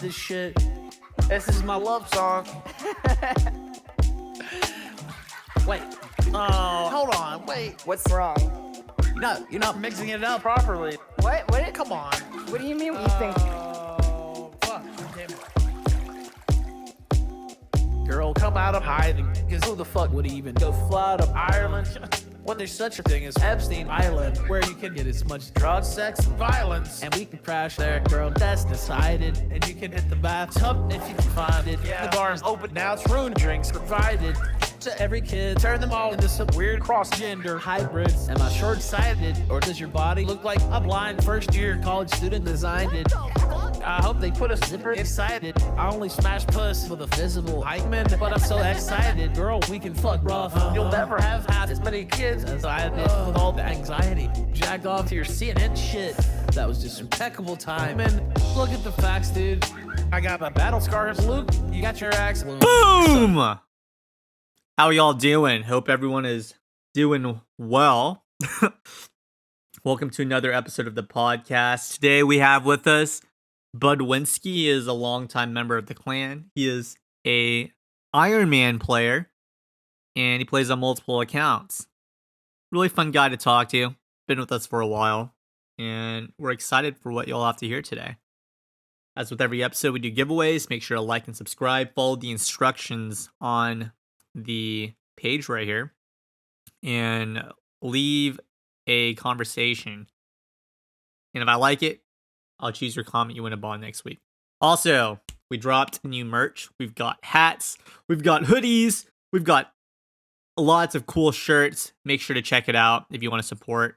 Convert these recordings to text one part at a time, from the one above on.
this shit. This is my love song. Wait. Oh, hold on. Wait. What's wrong? No, you're not mixing it up properly. What? Come on. What do you mean? What you think? Oh, fuck. Damn it. Girl, come out of hiding. Because who the fuck would even go fly to Ireland when there's such a thing as Epstein Island, where you can get as much drugs, sex, and violence, and we can crash there, girl, that's decided. And you can hit the bathtub if you can find it. Yeah. The bar is open now, it's room drinks provided to every kid. Turn them all into some weird cross-gender hybrids. Am I short-sighted, or does your body look like a blind first-year college student designed it? I hope they put a zipper inside it. I only smash puss with a visible hymen, but I'm so excited. Girl, we can fuck rough. You'll never have half as many kids as I did with all the anxiety. Jacked off to your CNN shit. That was just impeccable timing. Look at the facts, dude. I got my battle scars. Luke, you got your axe. Boom! How y'all doing? Hope everyone is doing well. Welcome to another episode of the podcast. Today we have with us Budwinski. He is a longtime member of the clan. He is a Iron Man player, and he plays on multiple accounts. Really fun guy to talk to. Been with us for a while, and we're excited for what you'll have to hear today. As with every episode, we do giveaways. Make sure to like and subscribe. Follow the instructions on the page right here, and leave a conversation. And if I like it, I'll choose your comment. You win a bond next week. Also, we dropped new merch. We've got hats, we've got hoodies, we've got lots of cool shirts. Make sure to check it out if you want to support.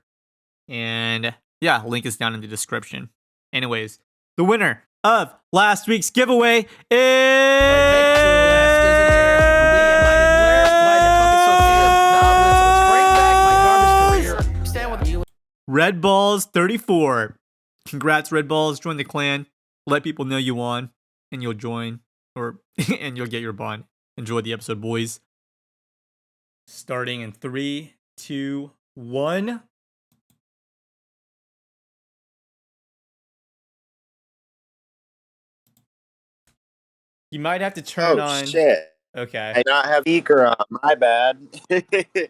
And yeah, link is down in the description. Anyways, the winner of last week's giveaway is Red Balls 34. Congrats, Red Balls. Join the clan. Let people know you won, and you'll join, and you'll get your bond. Enjoy the episode, boys. Starting in 3, 2, 1. You might have to turn on. Oh shit! Okay. I not have speaker on. My bad.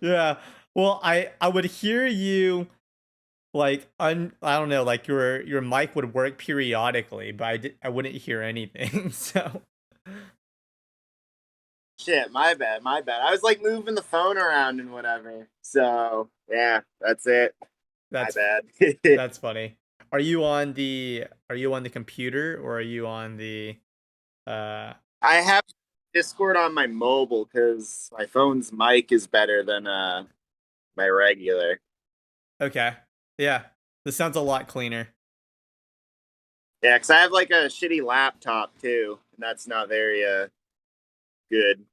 Yeah. Well, I would hear you. Like I don't know, like your mic would work periodically, but I wouldn't hear anything. So Shit, my bad. I was like moving the phone around and whatever. So yeah, that's it. that's My bad. that's funny. Are you on the computer, or are you on the I have Discord on my mobile because my phone's mic is better than my regular. Okay. Yeah. This sounds a lot cleaner. Yeah, because I have like a shitty laptop too, and that's not very good.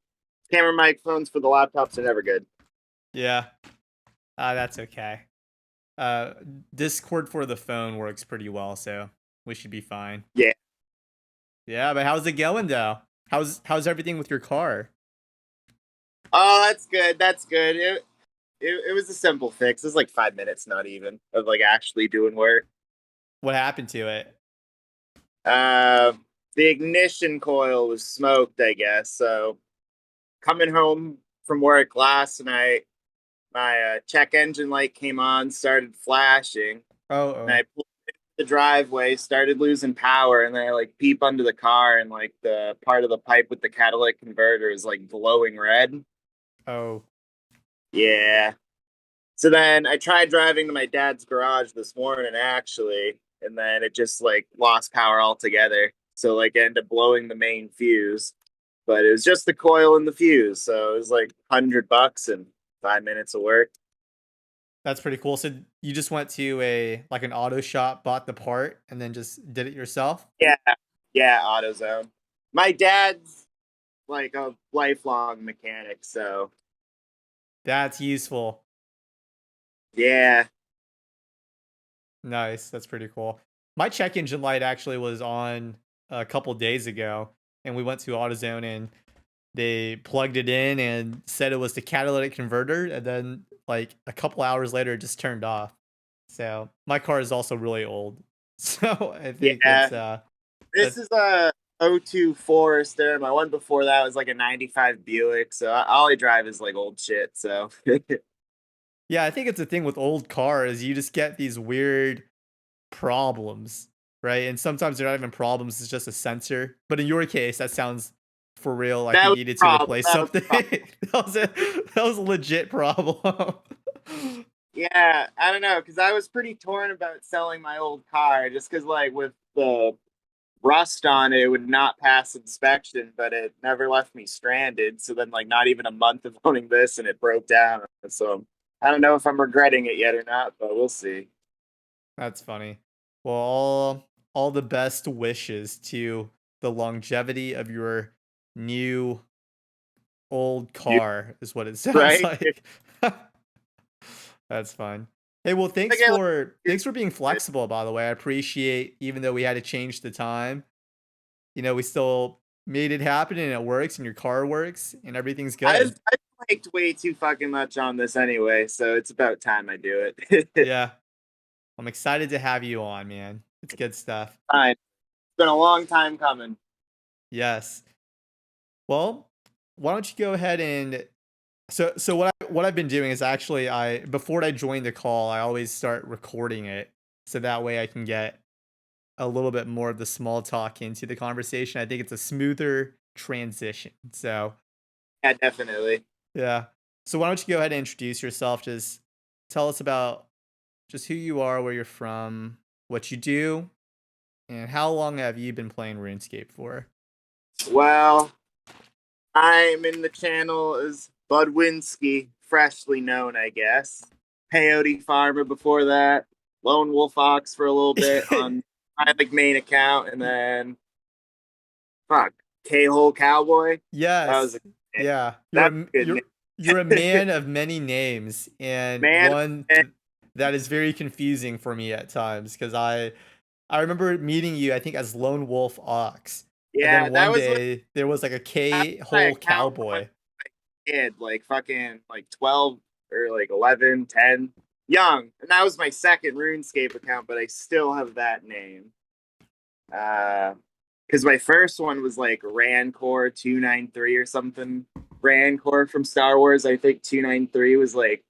Camera microphones for the laptops are never good. Yeah. That's okay. Discord for the phone works pretty well, so we should be fine. Yeah. Yeah, but how's it going though? How's everything with your car? Oh, that's good. That's good. It was a simple fix. It was like 5 minutes, not even, of like actually doing work. What happened to it? The ignition coil was smoked, I guess. So coming home from work last night, my check engine light came on, started flashing. Oh. And I pulled into the driveway, started losing power, and then I like peep under the car, and like the part of the pipe with the catalytic converter is like glowing red. Oh. Yeah. So then I tried driving to my dad's garage this morning, actually, and then it just like lost power altogether. So like I ended up blowing the main fuse, but it was just the coil and the fuse. So it was like $100 and 5 minutes of work. That's pretty cool. So you just went to an auto shop, bought the part, and then just did it yourself? Yeah. Yeah. AutoZone. My dad's like a lifelong mechanic. So That's useful. yeah. Nice. That's pretty cool. My check engine light actually was on a couple days ago, and we went to AutoZone and they plugged it in and said it was the catalytic converter, and then like a couple hours later it just turned off. So my car is also really old. So I think Yeah. This is '02 Forester. My one before that was like a '95 Buick. So all I drive is like old shit. So Yeah, I think it's the thing with old cars. You just get these weird problems, right? And sometimes they're not even problems, it's just a sensor. But in your case, that sounds for real like that you was needed the to problem. replace That was something. the problem. That was a legit problem. Yeah, I don't know, because I was pretty torn about selling my old car, just because like with the rust on it, it would not pass inspection, but it never left me stranded. So then, like, not even a month of owning this, and it broke down. So I don't know if I'm regretting it yet or not, but we'll see. That's funny. Well, all the best wishes to the longevity of your new old You car is what it sounds right? like. That's fine. Hey, well, Like, I thanks for being like, flexible, by the way. I appreciate, even though we had to change the time, we still made it happen and it works and your car works and everything's good. I've liked way too fucking much on this anyway, so it's about time I do it. Yeah. I'm excited to have you on, man. It's good stuff. Fine. It's been a long time coming. Yes. Well, why don't you go ahead and so what I've been doing is actually I before I join the call, I always start recording it so that way I can get a little bit more of the small talk into the conversation. I think it's a smoother transition. So, Yeah, definitely. yeah. So why don't you go ahead and introduce yourself? Just tell us about just who you are, where you're from, what you do, and how long have you been playing RuneScape for? Well, I'm in the channel as Budwinski, freshly known, I guess. Peyote Farmer before that. Lone Wolf Ox for a little bit on my like main account, and then fuck K-Hole Cowboy. That was Yes. a Yeah. that's a good name. You're a man of many names and Man, one that is very confusing for me at times because I remember meeting you I think as Lone Wolf Ox. And yeah, then that one was like day there was like a my K-hole account when I cowboy. was a kid, like fucking like 12 or like 11, 10, young, and that was my second RuneScape account, but I still have that name. Because my first one was like Rancor 293 or something. Rancor from Star Wars. I think 293 was like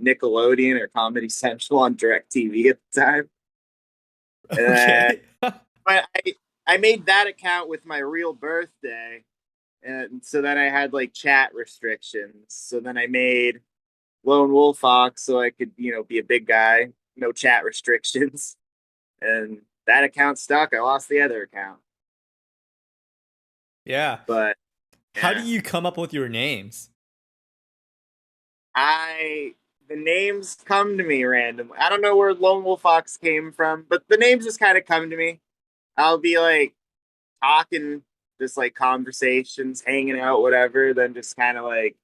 Nickelodeon or Comedy Central on DirecTV at the time. Uh, Okay. but I made that account with my real birthday, and so then I had like chat restrictions. So then I made Lone Wolf Fox so I could be a big guy, no chat restrictions, and that account stuck. I lost the other account, Yeah. but How do yeah. you come up with your names? I the names come to me randomly. I don't know where Lone Wolf Fox came from, but the names just kind of come to me. I'll be like talking, just like conversations, hanging out, whatever. Then just kind of like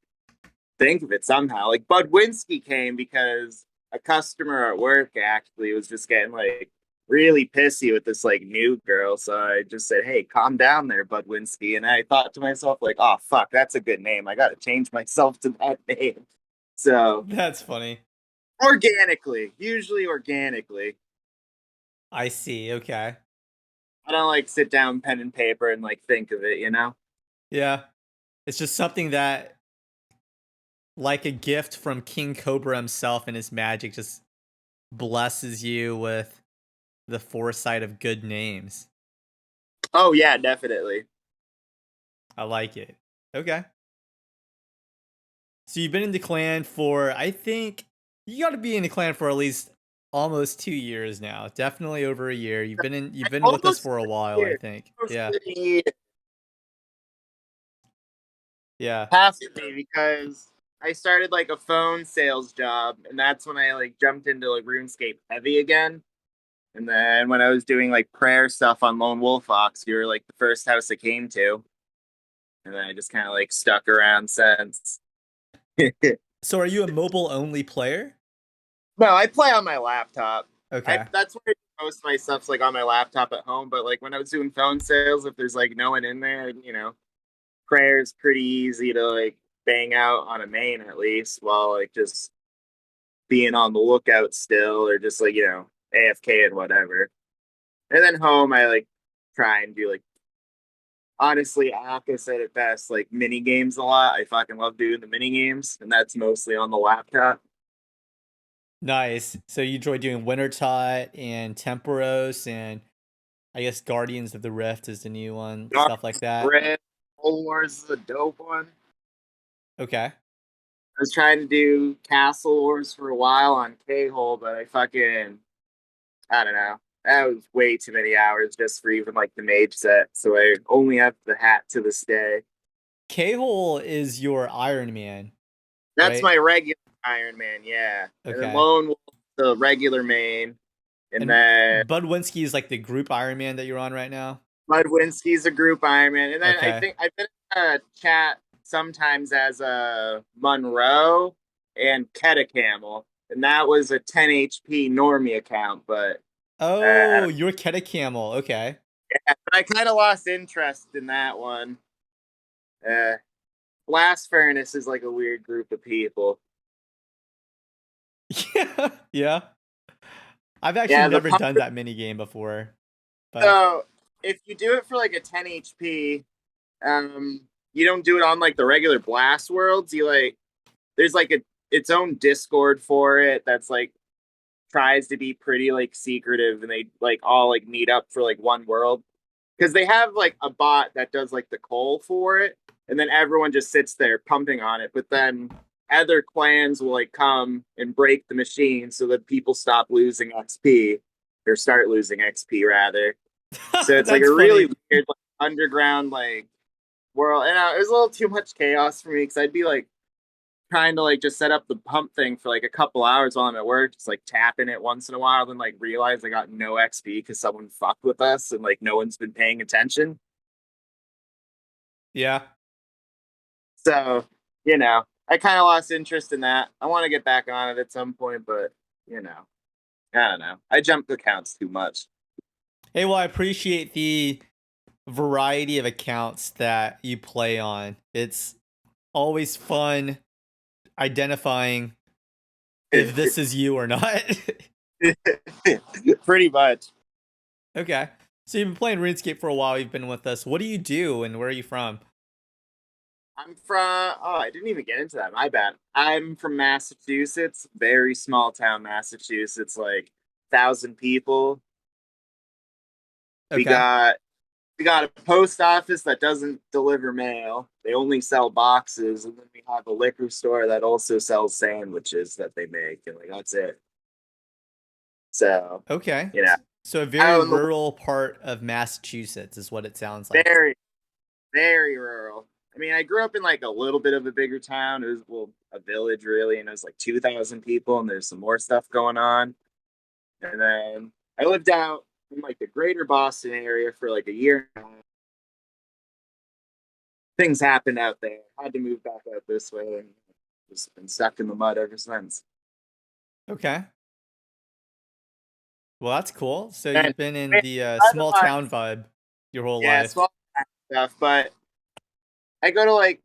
think of it somehow. Like Budwinski came because a customer at work actually was just getting like really pissy with this like new girl. So I just said, "Hey, calm down there, Budwinski." And I thought to myself, like, "Oh fuck, that's a good name. I got to change myself to that name." So That's funny. organically, usually organically. I see. Okay. I don't like sit down pen and paper and like think of it. Yeah. It's just something that like a gift from King Cobra himself and his magic just blesses you with the foresight of good names. Oh yeah, definitely. I like it. Okay. So you've been in the clan for, I think, you got to be in the clan for at least almost 2 years now. Definitely over a year. You've been with us Almost for a while, I here. think. Almost Yeah. here. Yeah. Half of me because I started like a phone sales job, and that's when I like jumped into like RuneScape heavy again. And then when I was doing like prayer stuff on Lone Wolf Fox, you were like the first house I came to, and then I just kind of like stuck around since. So are you a mobile only player? No, I play on my laptop. Okay. That's where most of my stuff's like on my laptop at home. But like when I was doing phone sales, if there's like no one in there, prayer is pretty easy to like bang out on a main at least, while like just being on the lookout still, or just like AFK and whatever. And then home, I like try and do like honestly, Aka said it best, like mini games a lot. I fucking love doing the mini games, and that's mostly on the laptop. Nice. So you enjoy doing Wintertot and Temporos, and I guess Guardians of the Rift is the new one, stuff like that. Red Cold Wars is a dope one. Okay. I was trying to do Castle Wars for a while on K-Hole, but I don't know. That was way too many hours just for even like the mage set. So I only have the hat to this day. K-Hole is your Iron Man, That's right? my regular Iron Man, yeah. And then Okay. Lone Wolf, the regular main. And And then Budwinski is like the group Iron Man that you're on right now. Budwinski's a group Iron Man. And then I Okay. think I've been in a chat sometimes as a Monroe and Camel. And that was a 10 HP normie account, but Oh, you're Camel. Okay. yeah, but I kind of lost interest in that one. Uh, Blast Furnace is like a weird group of people. Yeah. Yeah. I've actually Yeah, never done that mini game before. But so if you do it for like a 10 HP, you don't do it on like the regular Blast Worlds. You like there's like its own Discord for it that's like tries to be pretty like secretive, and they like all like meet up for like one world because they have like a bot that does like the coal for it, and then everyone just sits there pumping on it. But then other clans will like come and break the machine so that people stop losing XP or start losing XP rather. So it's like that's a really funny. weird like, underground like world, and it was a little too much chaos for me because I'd be like trying to like just set up the pump thing for like a couple hours while I'm at work, just like tapping it once in a while, then like realize I got no XP because someone fucked with us and like no one's been paying attention. Yeah. So, I kind of lost interest in that. I want to get back on it at some point, but I don't know. I jumped accounts too much. Hey, well, I appreciate the variety of accounts that you play on. It's always fun identifying if this is you or not. Pretty much. Okay. So you've been playing RuneScape for a while. You've been with us. What do you do and where are you from? I'm from, oh, I didn't even get into that. My bad. I'm from Massachusetts, very small town, Massachusetts, like 1,000 people. We Okay. got we got a post office that doesn't deliver mail. They only sell boxes, and then we have a liquor store that also sells sandwiches that they make, and like that's it. So, Okay. you know, So a very out in the rural part of Massachusetts is what it sounds like. very, very rural. I mean, I grew up in like a little bit of a bigger town. It was a village really, and it was like 2,000 people, and there's some more stuff going on. And then I lived out in like the greater Boston area for like a year. Things happened out there. I had to move back out this way, and just been stuck in the mud ever since. Okay. Well, that's cool. So And you've been in man, the small otherwise, town vibe your whole yeah, life. small stuff. But I go to like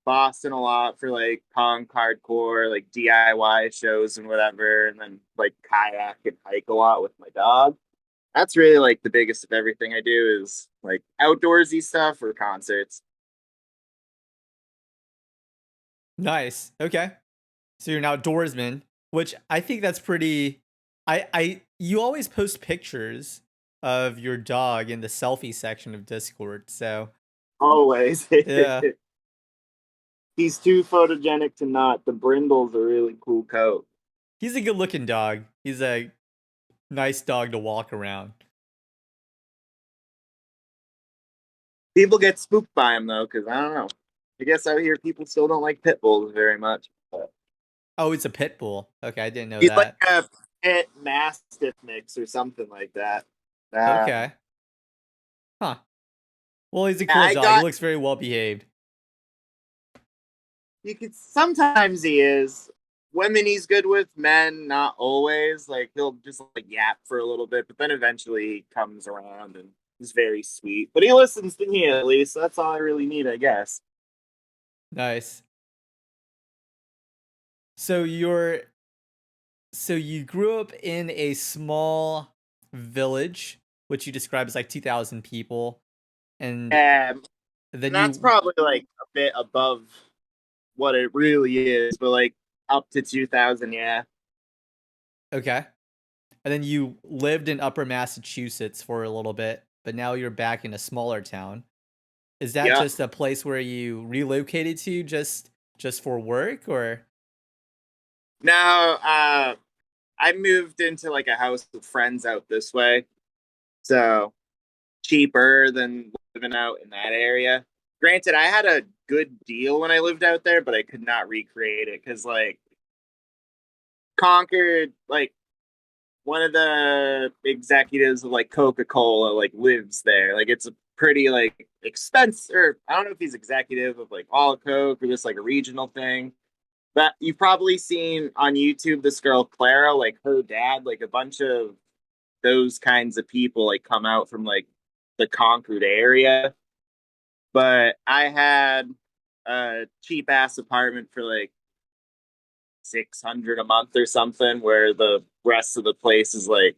Boston a lot for like punk, hardcore, like DIY shows and whatever, and then like kayak and hike a lot with my dog. That's really like the biggest of everything I do is like outdoorsy stuff or concerts. Nice. Okay. So you're an outdoorsman, which I think that's pretty. You always post pictures of your dog in the selfie section of Discord. So Always. yeah, He's too photogenic to not. The brindle's a really cool coat. he's a good looking dog. He's a nice dog to walk around. People get spooked by him though, because I don't know. I guess out here people still don't like pit bulls very much. But Oh, it's a pit bull. Okay, I didn't know he's like that. a pit mastiff mix or something like that. Okay. Huh. Well, he's a Yeah, cool dog. He looks very well behaved. you could sometimes he is. Women he's good with, men not always. Like he'll just like yap for a little bit, but then eventually he comes around and he's very sweet. But he listens to me at least. So that's all I really need, I guess. Nice. So you grew up in a small village, which you describe as like 2,000 people. and And then that's you probably like a bit above what it really is, but like up to 2000, yeah. okay, and then you lived in Upper Massachusetts for a little bit, but now you're back in a smaller town. Is that Yeah. just a place where you relocated to just for work, or? Now, I moved into like a house with friends out this way, so cheaper than living out in that area. Granted, I had a good deal when I lived out there, but I could not recreate it because like Concord, like one of the executives of like Coca-Cola like lives there. Like it's a pretty like expensive, or I don't know if he's executive of like all Coke or just like a regional thing. But you've probably seen on YouTube this girl Clara, like her dad, like a bunch of those kinds of people like come out from like the Concord area. But I had a cheap ass apartment for like 600 a month or something, where the rest of the place is like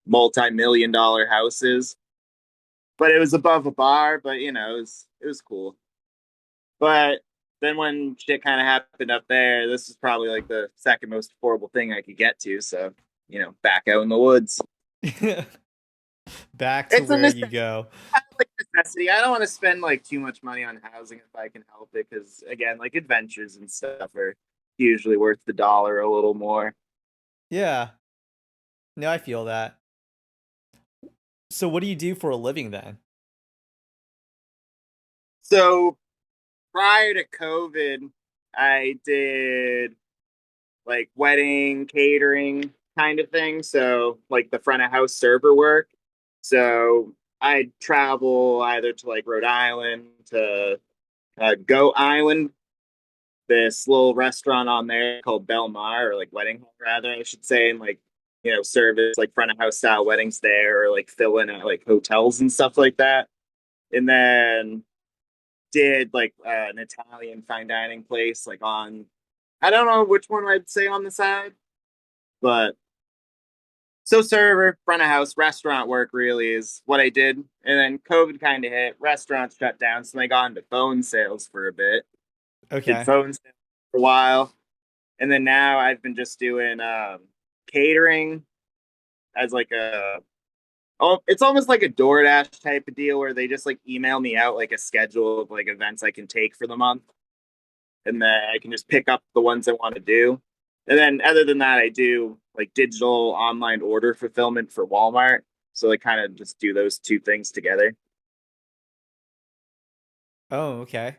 multi-million-dollar houses. But it was above a bar, but you know, it was cool. But then when shit kind of happened up there, this is probably like the second most affordable thing I could get to. So, you know, back out in the woods. Back to It's a where you go. like necessity. I don't want to spend like too much money on housing if I can help it, because again, like adventures and stuff are usually worth the dollar a little more. Yeah. No, I feel that. So what do you do for a living then? So prior to COVID, I did like wedding catering kind of thing. So like the front of house server work. So I'd travel either to like Rhode Island to Goat Island, this little restaurant on there called Belmar, or like Wedding Hall rather, I should say, and like, you know, service like front of house style weddings there, or like fill in at like hotels and stuff like that. And then did like an Italian fine dining place like on, I don't know which one I'd say on the side, but so server, front of house, restaurant work really is what I did. And then COVID kind of hit, restaurants shut down, so I got into phone sales for a bit. Did Okay. phone sales for a while, and then now I've been just doing catering as like a, oh, it's almost like a DoorDash type of deal where they just like email me out like a schedule of like events I can take for the month, and then I can just pick up the ones I want to do. And then other than that, I do like digital online order fulfillment for Walmart. So I kind of just do those two things together. Oh, okay.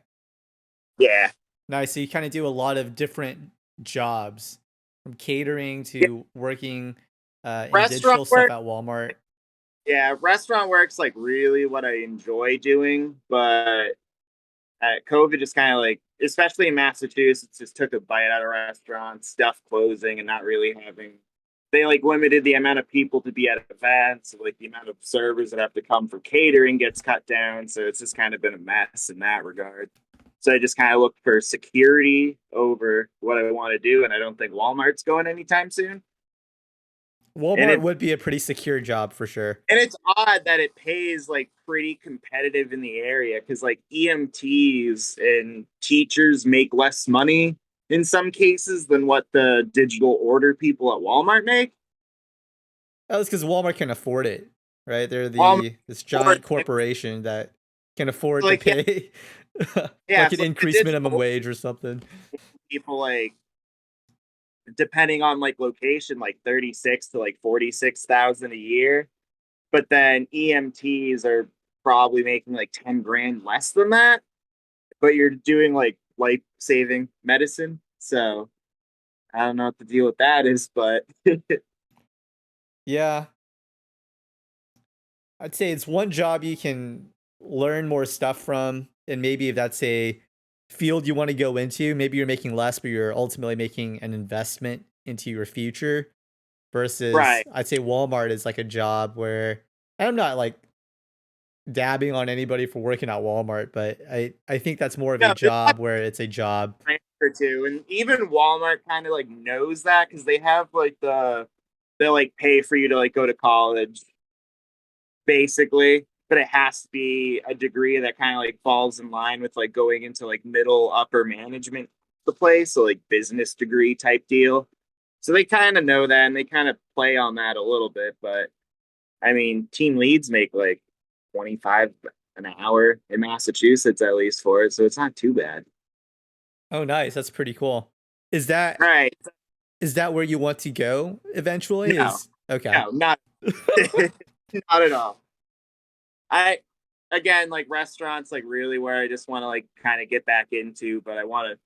Yeah. Nice. So you kind of do a lot of different jobs, from catering Yeah. to working in Restaurant digital stuff work. at Walmart. Yeah. Restaurant work's like really what I enjoy doing. But COVID just kind of like, especially in Massachusetts, just took a bite out of restaurants, stuff closing and not really having. They like limited the amount of people to be at events, so, like the amount of servers that have to come for catering gets cut down. So it's just kind of been a mess in that regard. So I just kind of looked for security over what I want to do, and I don't think Walmart's going anytime soon. And Walmart it would be a pretty secure job for sure. and it's odd that it pays like pretty competitive in the area, because like EMTs and teachers make less money in some cases than what the digital order people at Walmart make. That's because Walmart can afford it, right? They're Walmart, this giant corporation that can afford to like yeah, pay yeah, like it's an like the increased minimum digital wage or something. people like depending on like location, like 36 to like 46,000 a year. But then EMTs are probably making like 10 grand less than that. But you're doing like life saving medicine. So I don't know what the deal with that is, but Yeah, I'd say it's one job you can learn more stuff from, and maybe if that's a field you want to go into, maybe you're making less, but you're ultimately making an investment into your future. Versus, right. I'd say Walmart is like a job where I'm not like dabbing on anybody for working at Walmart, but I think that's more of a No, there's job where it's a job. or two. And even Walmart kind of like knows that, because they have like they like pay for you to like go to college, basically. but it has to be a degree that kind of like falls in line with like going into like middle upper management of the place, so like business degree type deal. So they kind of know that and they kind of play on that a little bit. But I mean, team leads make like 25 an hour in Massachusetts at least for it, so it's not too bad. Oh, nice. That's pretty cool. Is that Right. where you want to go eventually? No. Okay. No, not not at all. I again like restaurants like really where I just want to like kind of get back into, but I want to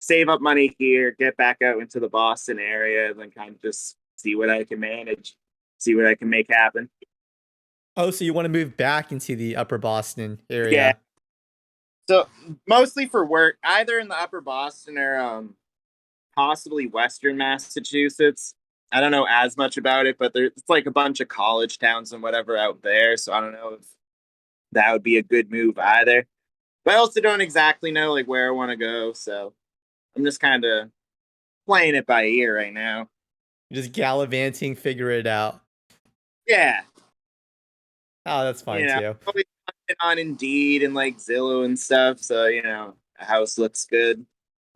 save up money here, get back out into the Boston area, and then kind of just see what I can manage, see what I can make happen. Oh, so you want to move back into the Upper Boston area? Yeah. So mostly for work, either in the Upper Boston or possibly Western Massachusetts. I don't know as much about it, but there's like a bunch of college towns and whatever out there. So I don't know if that would be a good move either. But I also don't exactly know like where I want to go. So I'm just kind of playing it by ear right now. You're just gallivanting, figure it out. Yeah. Oh, that's fine too. Always on Indeed and like Zillow and stuff. So, a house looks good.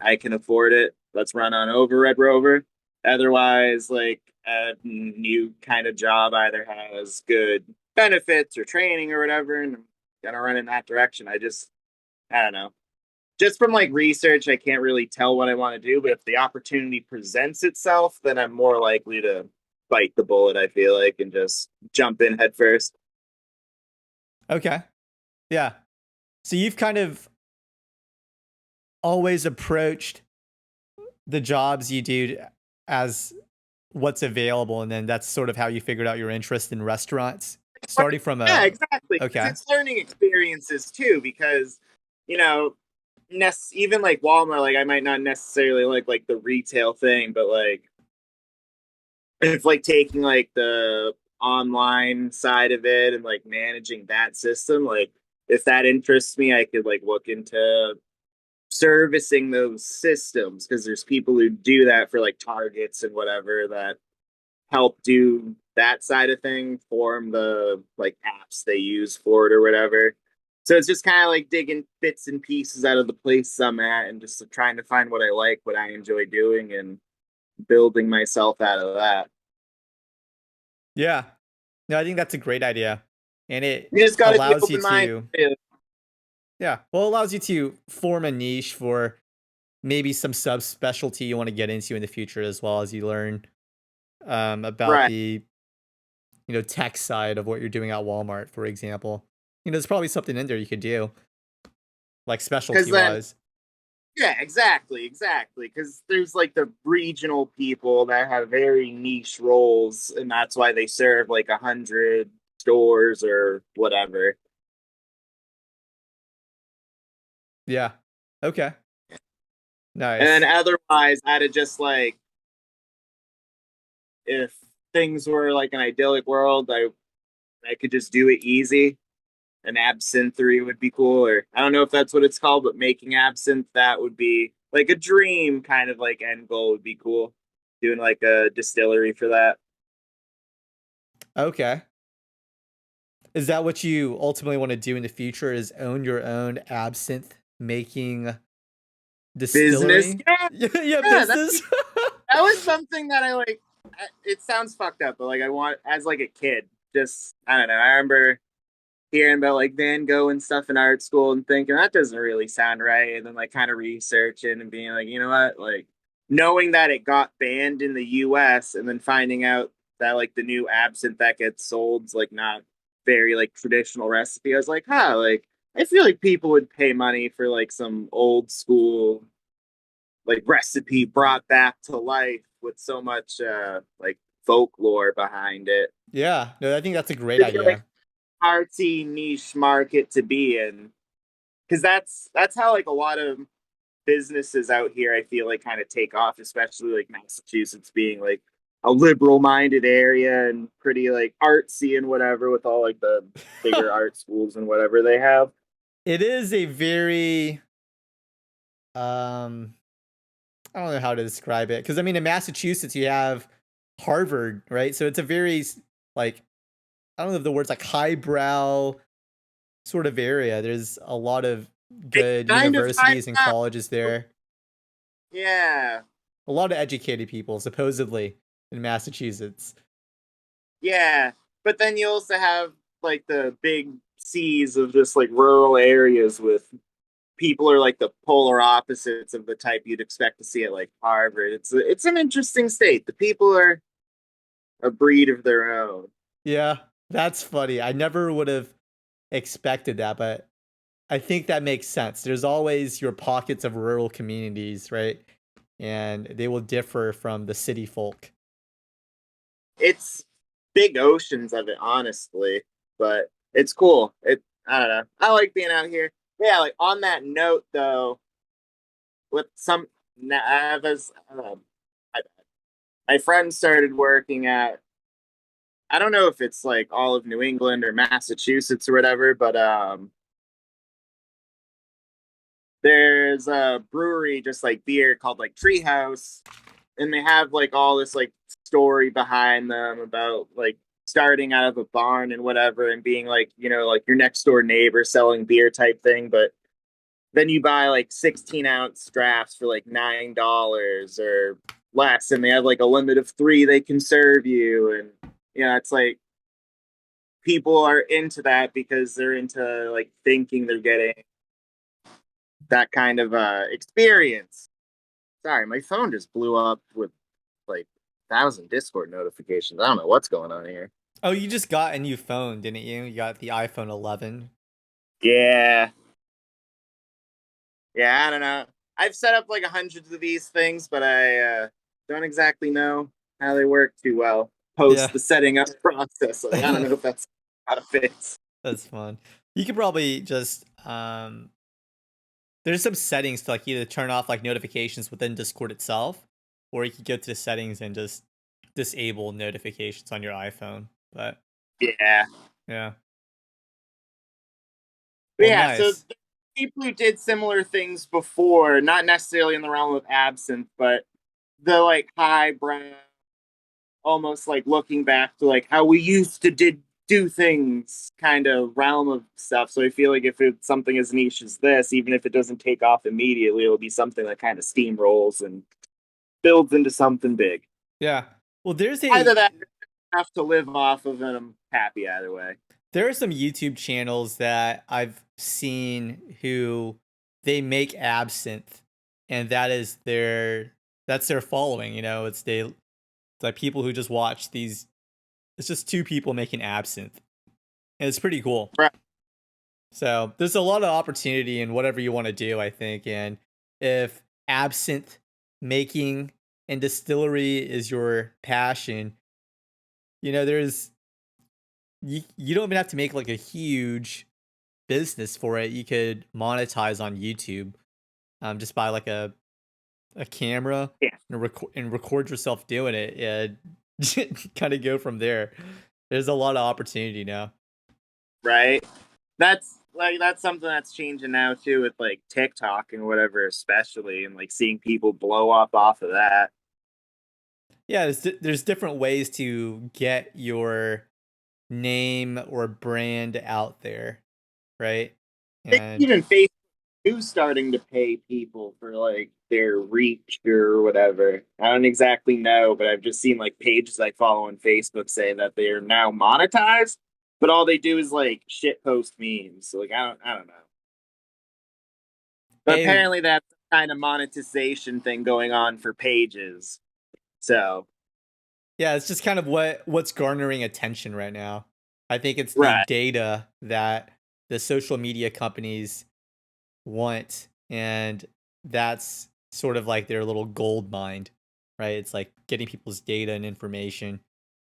I can afford it. Let's run on over, Red Rover. Otherwise, like a new kind of job either has good benefits or training or whatever, and I'm gonna run in that direction. I don't know. Just from like research, I can't really tell what I want to do, but if the opportunity presents itself, then I'm more likely to bite the bullet, I feel like, and just jump in head first. Okay. Yeah. So you've kind of always approached the jobs you do as what's available, and then that's sort of how you figured out your interest in restaurants, starting from a... Yeah, exactly. Okay. It's learning experiences too, because even like Walmart, like I might not necessarily like the retail thing, but like if like taking like the online side of it and like managing that system, like if that interests me, I could like look into servicing those systems, because there's people who do that for like Targets and whatever that help do that side of thing, form the like apps they use for it or whatever. So it's just kind of like digging bits and pieces out of the place I'm at and just trying to find what I like, what I enjoy doing, and building myself out of that. Yeah. No, I think that's a great idea. And it You just got allows to you be open to... Yeah. Well, it allows you to form a niche for maybe some subspecialty you want to get into in the future, as well as you learn about Right. the tech side of what you're doing at Walmart, for example. There's probably something in there you could do, like specialty wise. Yeah, exactly. Because there's like the regional people that have very niche roles, and that's why they serve like 100 stores or whatever. Yeah. Okay. Nice. And then otherwise, I'd have just like, if things were like an idyllic world, I could just do it easy. An absinthe would be cool, or I don't know if that's what it's called, but making absinthe, that would be like a dream kind of like end goal would be cool. Doing like a distillery for that. Okay. Is that what you ultimately want to do in the future, is own your own absinthe making distillery? Business? Yeah, business. That was something that I like. It sounds fucked up, but like I want, as like a kid, just, I don't know. I remember hearing about like Van Gogh and stuff in art school and thinking that doesn't really sound right. And then like kind of researching and being like, you know what? Like knowing that it got banned in the US and then finding out that like the new absinthe that gets sold's like not very like traditional recipe. I was like, like I feel like people would pay money for like some old school like recipe brought back to life with so much like folklore behind it. Yeah. No, I think that's a great idea. Like, artsy niche market to be in, because that's how like a lot of businesses out here I feel like kind of take off, especially like Massachusetts being like a liberal minded area and pretty like artsy and whatever, with all like the bigger art schools and whatever they have. It is a very I don't know how to describe it, because I mean in Massachusetts you have Harvard, right? So it's a very like, I don't know if the word's like highbrow sort of area. There's a lot of good kind of universities and tied up. colleges there. Yeah. A lot of educated people, supposedly, in Massachusetts. Yeah. But then you also have like the big seas of just like rural areas with people are like the polar opposites of the type you'd expect to see at like Harvard. It's an interesting state. The people are a breed of their own. Yeah, that's funny. I never would have expected that, but I think that makes sense. There's always your pockets of rural communities, right? And they will differ from the city folk. It's big oceans of it, honestly, but it's cool. I don't know. I like being out here. Yeah, like on that note though, with some my friend started working at, I don't know if it's like all of New England or Massachusetts or whatever, but there's a brewery just like beer called like Treehouse, and they have like all this like story behind them about like starting out of a barn and whatever and being like, you know, like your next door neighbor selling beer type thing, but then you buy like 16-ounce drafts for like $9 or less, and they have like a limit of 3 they can serve you. And you know, it's like people are into that because they're into like thinking they're getting that kind of experience. Sorry, my phone just blew up with like 1,000 Discord notifications. I don't know what's going on here. Oh, you just got a new phone, didn't you? You got the iPhone 11. Yeah. Yeah, I don't know. I've set up like hundreds of these things, but I don't exactly know how they work too well Yeah. post the setting up process. Like, I don't know if that's how to fix. That's fun. You could probably just there's some settings to like either turn off like notifications within Discord itself, or you could go to the settings and just disable notifications on your iPhone. But Yeah. yeah. But Well, yeah, so nice. people who did similar things before, not necessarily in the realm of Absinthe, but the like highbrow, almost like looking back to like how we used to do things kind of realm of stuff. So I feel like if it's something as niche as this, even if it doesn't take off immediately, it'll be something that kind of steamrolls and builds into something big. Yeah. Well, Either that or enough to live off of, and I'm happy either way. there are some YouTube channels that I've seen who they make absinthe, and that's their following. You know, it's like people who just watch these. It's just two people making absinthe, and it's pretty cool. Right. So there's a lot of opportunity in whatever you want to do, I think. And if absinthe making and distillery is your passion, you know, you don't even have to make like a huge business for it. You could monetize on YouTube, just buy like a camera Yeah. and record yourself doing it, and kind of go from there. There's a lot of opportunity now. Right. That's something that's changing now too with like TikTok and whatever, especially, and like seeing people blow up off of that. Yeah, there's different ways to get your name or brand out there, right? And Even Facebook is starting to pay people for like their reach or whatever. I don't exactly know, but I've just seen like pages I follow on Facebook say that they are now monetized, but all they do is like shit post memes. So like I don't know. But hey, apparently that's the kind of monetization thing going on for pages. So yeah, it's just kind of what's garnering attention right now. I think it's the right. data that the social media companies want, and that's sort of like their little gold mine, right? It's like getting people's data and information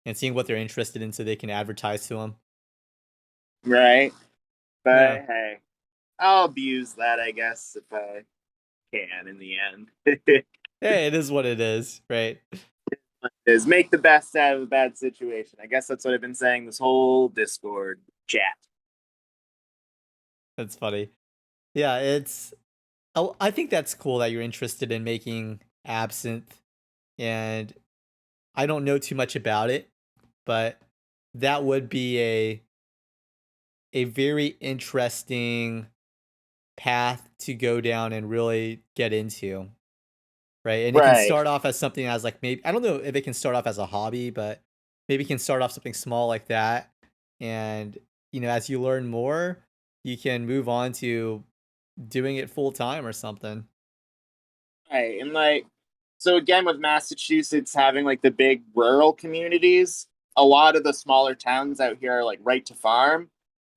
and seeing what they're interested in so they can advertise to them. Right. Yeah. But hey, I'll abuse that, I guess, if I can in the end. Hey, it is what it is, right? Is make the best out of a bad situation. I guess that's what I've been saying this whole Discord chat. That's funny. Yeah, I think that's cool that you're interested in making absinthe, and I don't know too much about it, but that would be a very interesting path to go down and really get into, right? And it can Right. start off as something as like maybe I don't know if it can start off as a hobby, but maybe it can start off something small like that. And as you learn more, you can move on to doing it full time or something. Right. And like, so again, with Massachusetts having like the big rural communities, a lot of the smaller towns out here are like right to farm.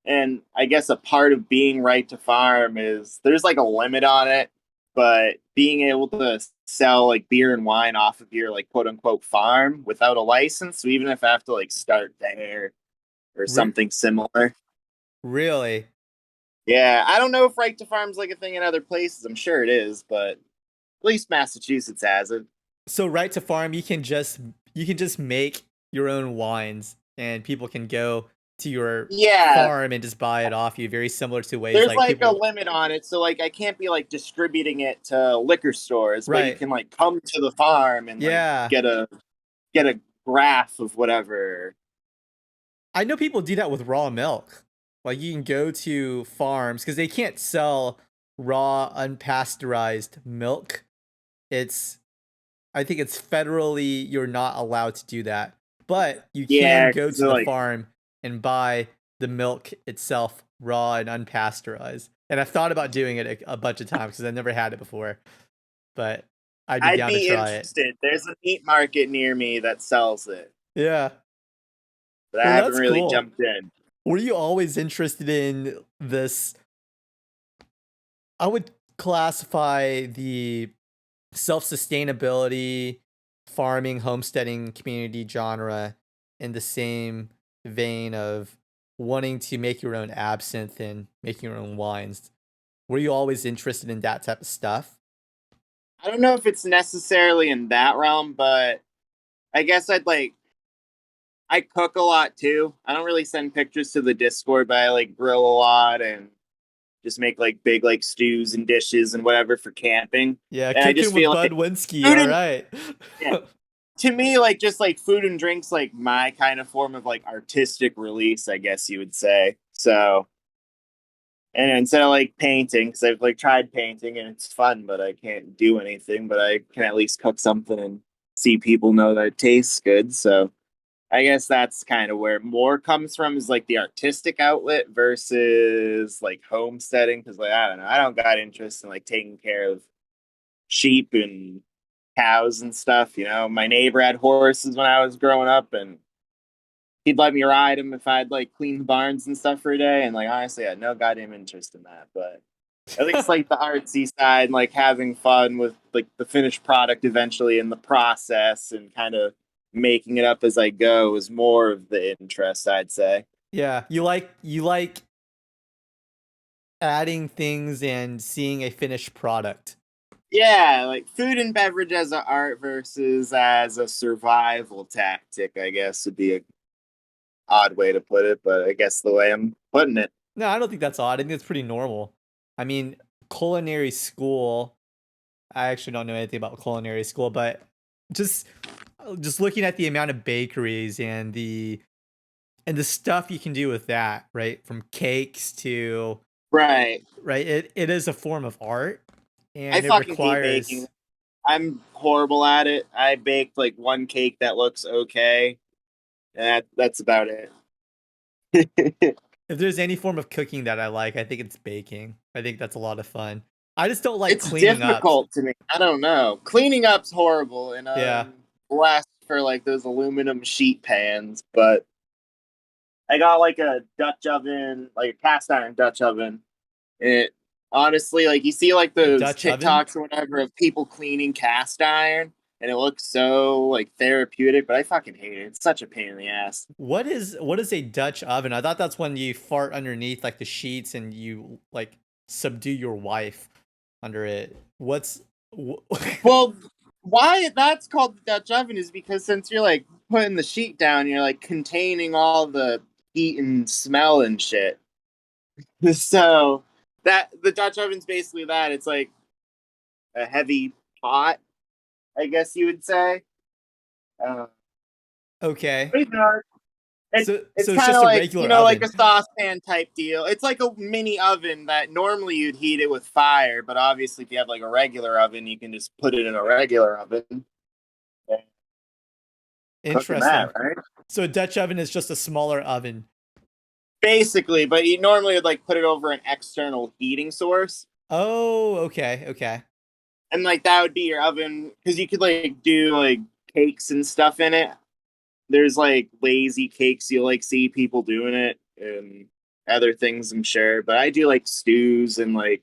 And I guess a part of being right to farm is there's like a limit on it, but being able to sell like beer and wine off of your like quote unquote farm without a license, so even if I have to like start there or Re- something similar. really? Yeah, I don't know if right to farm's like a thing in other places. I'm sure it is, but at least Massachusetts has it. So right to farm, you can just make your own wines, and people can go to your Yeah, farm and just buy it off you. Very similar to ways there's like like a people, limit on it, so like I can't be like distributing it to liquor stores, but you right? can like come to the farm and like Yeah, get a graph of whatever. I know people do that with raw milk. Like you can go to farms because they can't sell raw unpasteurized milk. It's I think it's federally you're not allowed to do that. But you can Yeah, go 'cause to they're the like, farm and buy the milk itself raw and unpasteurized. And I've thought about doing it a bunch of times because I've never had it before. But I'd be I'd down to be try it. interested. There's a meat market near me that sells it, Yeah. but I Well, haven't that's really cool. jumped in. Were you always interested in this? I would classify the self-sustainability, farming, homesteading community genre in the same vein of wanting to make your own absinthe and making your own wines. Were you always interested in that type of stuff? I don't know if it's necessarily in that realm, but I guess I cook a lot too. I don't really send pictures to the Discord, but I like grill a lot and just make like big like stews and dishes and whatever for camping. Yeah, And I cooking just with feel like Budwinski. food All and right. yeah, to me, like just like food and drinks, like my kind of form of like artistic release, I guess you would say. So, and instead of like painting, because I've like tried painting and it's fun, but I can't do anything. But I can at least cook something and see people know that it tastes good. So I guess that's kind of where more comes from is like the artistic outlet versus like homesteading. Because like I don't know, I don't got interest in like taking care of sheep and cows and stuff. My neighbor had horses when I was growing up, and he'd let me ride them if I'd like clean the barns and stuff for a day. And like honestly, I had no goddamn interest in that. But at least like the artsy side, and, like having fun with like the finished product eventually in the process, and kind of making it up as I go is more of the interest, I'd say. Yeah, you like adding things and seeing a finished product. Yeah, like food and beverage as an art versus as a survival tactic, I guess would be a odd way to put it, but I guess the way I'm putting it. No, I don't think that's odd. I think it's pretty normal. I mean, culinary school. I actually don't know anything about culinary school, but just just looking at the amount of bakeries and the stuff you can do with that, right? From cakes to Right. right, it is a form of art, I and it fucking hate baking. requires. I'm horrible at it. I baked like one cake that looks okay. And that's about it. If there's any form of cooking that I like, I think it's baking. I think that's a lot of fun. I just don't like It's cleaning up. difficult to me. I don't know. Cleaning up's horrible, and Yeah. blessed for like those aluminum sheet pans, but I got like a Dutch oven, like a cast iron Dutch oven. And it honestly, like you see like A those Dutch oven? TikToks or whatever of people cleaning cast iron, and it looks so like therapeutic, but I fucking hate it. It's such a pain in the ass. What is a Dutch oven? I thought that's when you fart underneath like the sheets and you like subdue your wife under it. What's Well, why that's called the Dutch oven is because since you're like putting the sheet down, you're like containing all the heat and smell and shit. So that the Dutch oven's basically that. It's like a heavy pot, I guess you would say. Uh, okay? pretty dark. It's, So it's it's kind just of a like, regular like oven. a saucepan type deal. It's like a mini oven that normally you'd heat it with fire, but obviously if you have like a regular oven, you can just put it in a regular oven and cooking Interesting. that, right? So a Dutch oven is just a smaller oven. Basically, but you normally would like put it over an external heating source. Oh, okay, okay. And like that would be your oven because you could like do like cakes and stuff in it. There's like lazy cakes you'll like see people doing it and other things I'm sure. But I do like stews and like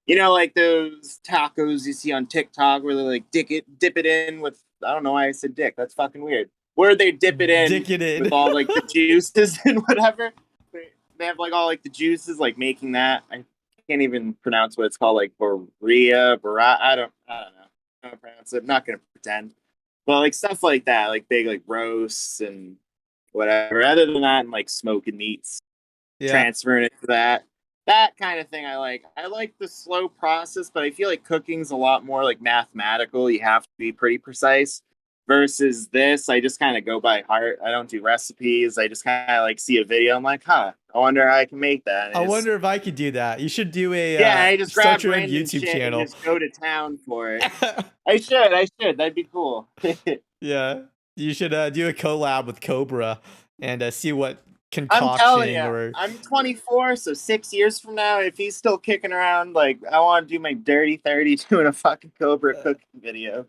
like those tacos you see on TikTok where they like dip it in with I don't know why I said dick. That's fucking weird. Where they dip it in Dick it in. with all like the juices and whatever. They have like all like the juices like making that. I can't even pronounce what it's called, like Bara. I don't know. I don't pronounce it. I'm not gonna pretend. But like stuff like that, like big like roasts and whatever. Other than that, and like smoking meats, Yeah. transferring it to that kind of thing. I like the slow process, but I feel like cooking's a lot more like mathematical. You have to be pretty precise. Versus this, I just kind of go by heart. I don't do recipes. I just kind of like see a video. I'm like, huh, I wonder how I can make that. And I it's, wonder if I could do that. You should do a yeah, I just start grab your own random YouTube shit and channel. just go to town for it. I should. That'd be cool. Yeah. You should do a collab with Cobra and see what I'm telling concoction you, or I'm 24, so 6 years from now, if he's still kicking around, like I want to do my dirty 30 doing a fucking Cobra cooking video.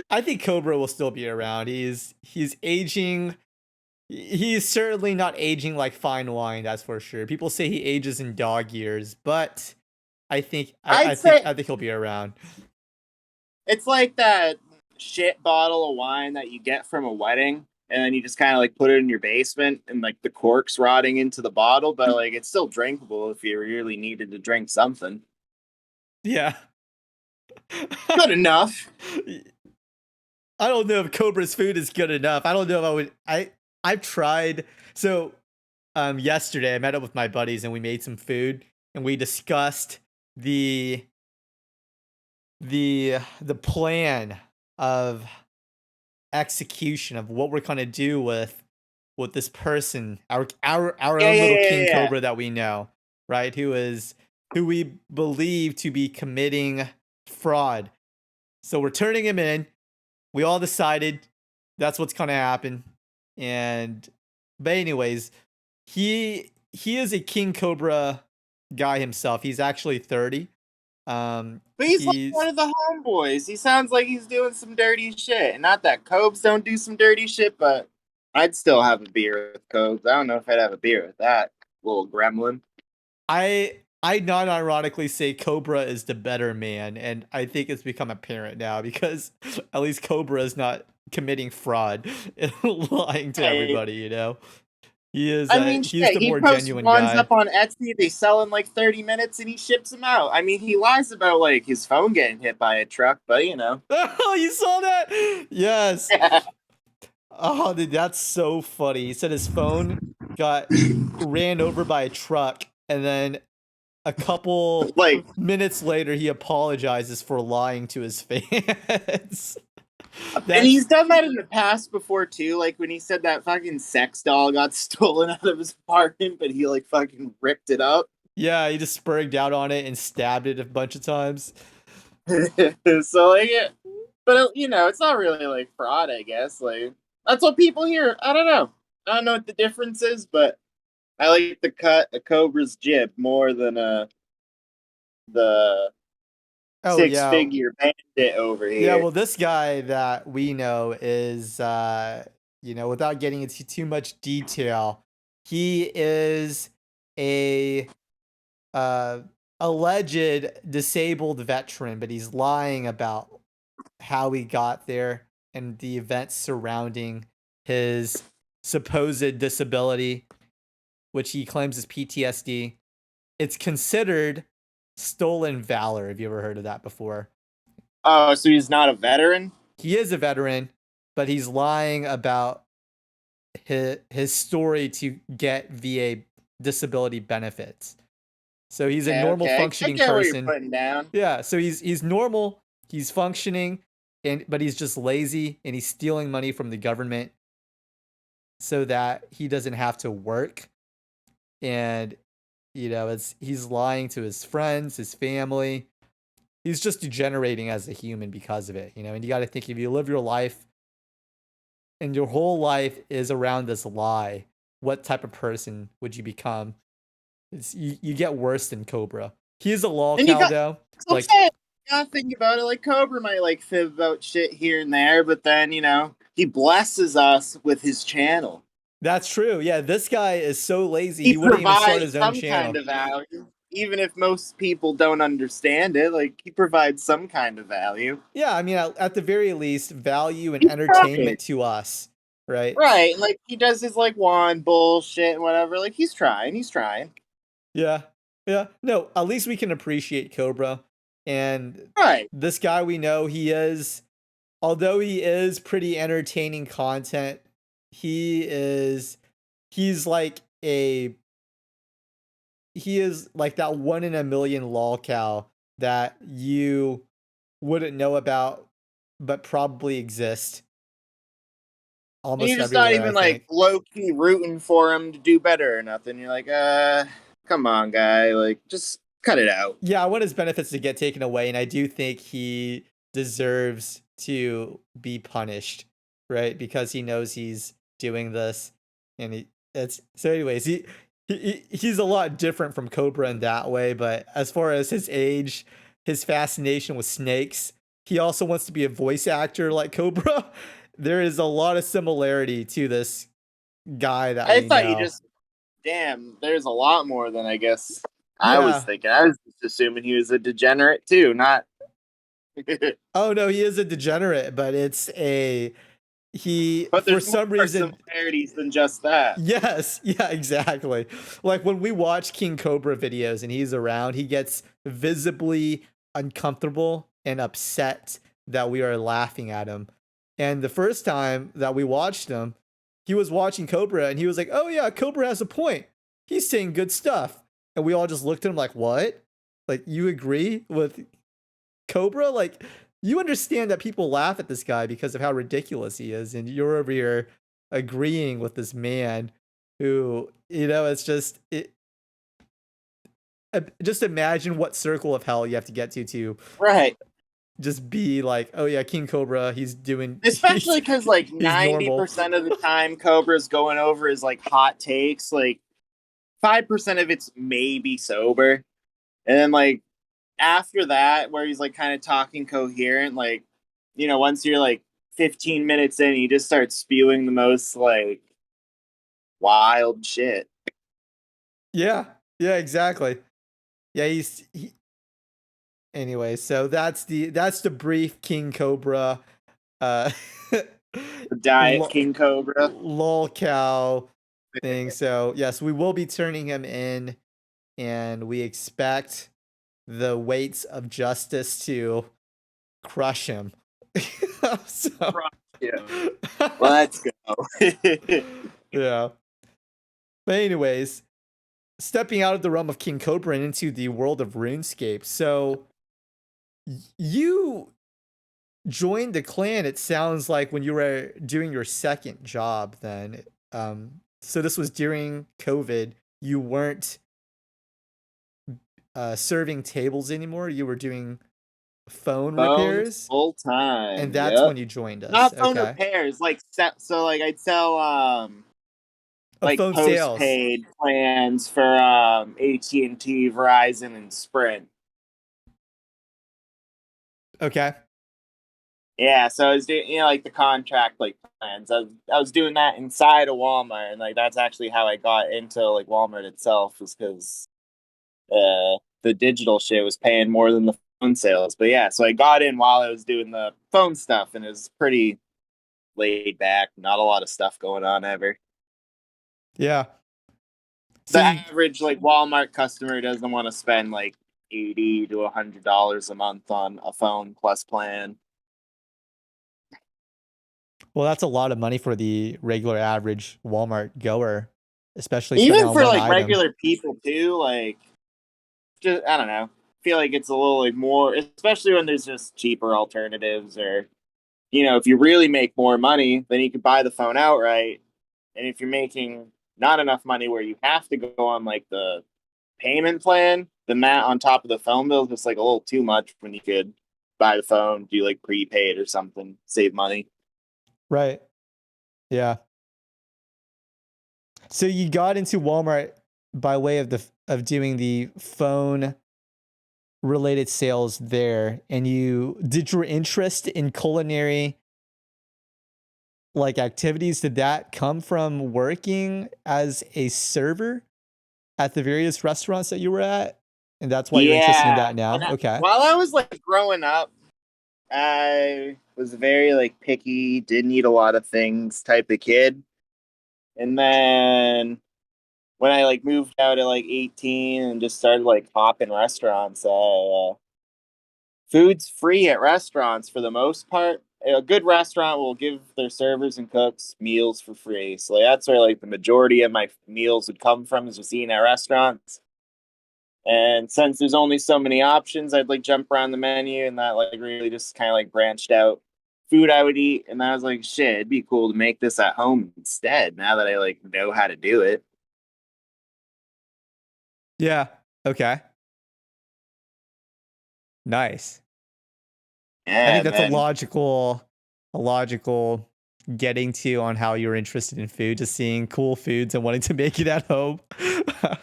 I think Cobra will still be around. He's aging. He's certainly not aging like fine wine, that's for sure. People say he ages in dog years, but I think I'd say I think he'll be around. it's like that shit bottle of wine that you get from a wedding, and then you just kind of like put it in your basement, and like the cork's rotting into the bottle, but like it's still drinkable if you really needed to drink something. Yeah. Good enough. I don't know if Cobra's food is good enough. I don't know if I would. I've tried. So, yesterday I met up with my buddies and we made some food and we discussed the plan of execution of what we're gonna do with this person, our Yeah, own yeah, little yeah, king yeah. cobra that we know, right? Who we believe to be committing fraud. So we're turning him in. We all decided that's what's gonna happen. And but anyways, he is a king cobra guy himself. He's actually 30. But he's like one He's of the homeboys. He sounds like he's doing some dirty shit. Not that Cobes don't do some dirty shit, but I'd still have a beer with Cobes. I don't know if I'd have a beer with that little gremlin. I non ironically say Cobra is the better man, and I think it's become apparent now because at least Cobra is not committing fraud and lying to Hey, everybody. He is I mean, he's shit. the He more posts genuine ones guy. up on Etsy. They sell in like 30 minutes, and he ships them out. I mean, he lies about like his phone getting hit by a truck, but you know. Oh, you saw that? Yes. Oh, dude, that's so funny. He said his phone got ran over by a truck, and then a couple Like, minutes later, he apologizes for lying to his fans. and he's done that in the past before too. Like when he said that fucking sex doll got stolen out of his apartment, but he like fucking ripped it up. Yeah, he just spurred out on it and stabbed it a bunch of times. So like, but it's not really like fraud. I guess like that's what people hear. I don't know. I don't know what the difference is, but I like to cut a cobra's jib more than the Oh six yeah, figure bandit over yeah. here. Well, this guy that we know is, without getting into too much detail, he is a uh, alleged disabled veteran, but he's lying about how he got there and the events surrounding his supposed disability, which he claims is PTSD. It's considered stolen valor. Have you ever heard of that before? Oh, so he's not a veteran? He is a veteran, but he's lying about his story to get VA disability benefits. So he's a normal Okay. I functioning get what you're person. putting down. Yeah, so he's normal, he's functioning, but he's just lazy and he's stealing money from the government. so that he doesn't have to work. And he's lying to his friends, his family. He's just degenerating as a human because of it, and you got to think, if you live your life and your whole life is around this lie, what type of person would you become? You get worse than Cobra. He's a lolcow though. Like, you gotta think about it. Like, Cobra might like fib about shit here and there, but then he blesses us with his channel. that's true. Yeah, this guy is so lazy He he wouldn't even start provides his own some channel. kind of value, even if most people don't understand it. Like, he provides some kind of value. Yeah, I mean, at the very least, value and entertainment to us, right? Right, like he does his like wand bullshit and whatever. Like, he's trying. Yeah, yeah. No, at least we can appreciate Cobra. And Right. this guy, we know although he is pretty entertaining content, he's like he is like that 1 in a million lolcow that you wouldn't know about, but probably exist And almost you're just everywhere. not even like low key rooting for him to do better or nothing. You're like, come on, guy. Like, just cut it out. Yeah, I want his benefits to get taken away, and I do think he deserves to be punished, right? Because he knows he's doing this, and anyways, he's a lot different from Cobra in that way. But as far as his age, his fascination with snakes, he also wants to be a voice actor like Cobra. There is a lot of similarity to this guy that I we thought know. you just, damn, there's a lot more than I guess I was thinking. I was just assuming he was a degenerate too, not. Oh no, he is a degenerate, but But for there's some more reason. similarities than just that. Yes, yeah, exactly. Like when we watch King Cobra videos and he's around, he gets visibly uncomfortable and upset that we are laughing at him. And the first time that we watched him, he was watching Cobra and he was like, "Oh yeah, Cobra has a point. He's saying good stuff." And we all just looked at him like, "What? Like, you agree with Cobra? Like, you understand that people laugh at this guy because of how ridiculous he is, and you're over here agreeing with this man who, it's just just imagine what circle of hell you have to get to Right. just be like, oh yeah, King Cobra, he's doing, Especially because like he's normal. 90% of the time Cobra's going over his like hot takes. Like 5% of it's maybe sober. And then like after that, where he's like kind of talking coherent, like, once you're like 15 minutes in, he just starts spewing the most like wild shit. Yeah, exactly. Yeah, anyway, so that's the brief King Cobra The diet King Cobra lolcow thing. So yes, we will be turning him in, and we expect the weights of justice to crush him. So, yeah. Let's go. Yeah. But anyways, stepping out of the realm of King Cobra and into the world of RuneScape. So you joined the clan, it sounds like, when you were doing your second job then. So this was during COVID. You weren't serving tables anymore. You were doing phone repairs full time, and that's when you joined us. Not phone repairs, like so like I'd sell like phone postpaid sales plans for AT&T, Verizon, and Sprint. Okay. Yeah, so I was doing like the contract like plans. I was doing that inside of Walmart, and like that's actually how I got into like Walmart itself, was because the digital shit was paying more than the phone sales. But yeah, so I got in while I was doing the phone stuff, and it was pretty laid back, not a lot of stuff going on ever. Yeah. So the average like Walmart customer doesn't want to spend like $80 to $100 a month on a phone plus plan. Well, that's a lot of money for the regular average Walmart goer, especially even for like item. Regular people too. Like, just I don't know. Feel like it's a little like more, especially when there's just cheaper alternatives, or if you really make more money, then you could buy the phone outright And if you're making not enough money where you have to go on like the payment plan, then that on top of the phone bill is just like a little too much when you could buy the phone, do like prepaid or something, save money. Right. Yeah. So you got into Walmart by way of doing the phone related sales there, and did your interest in culinary like activities, did that come from working as a server at the various restaurants that you were at? And that's why you're interested in that now? Okay. While I was like growing up, I was very like picky, didn't eat a lot of things type of kid. And then when I like moved out at like 18 and just started like hopping restaurants, food's free at restaurants for the most part. A good restaurant will give their servers and cooks meals for free. So like, that's where like the majority of my meals would come from, is just eating at restaurants. And since there's only so many options, I'd like jump around the menu, and that like really just kind of like branched out food I would eat. And I was like, shit, it'd be cool to make this at home instead, now that I like know how to do it. Yeah. Okay. Nice. Yeah, I think that's man. a logical getting to on how you're interested in food, just seeing cool foods and wanting to make it at home.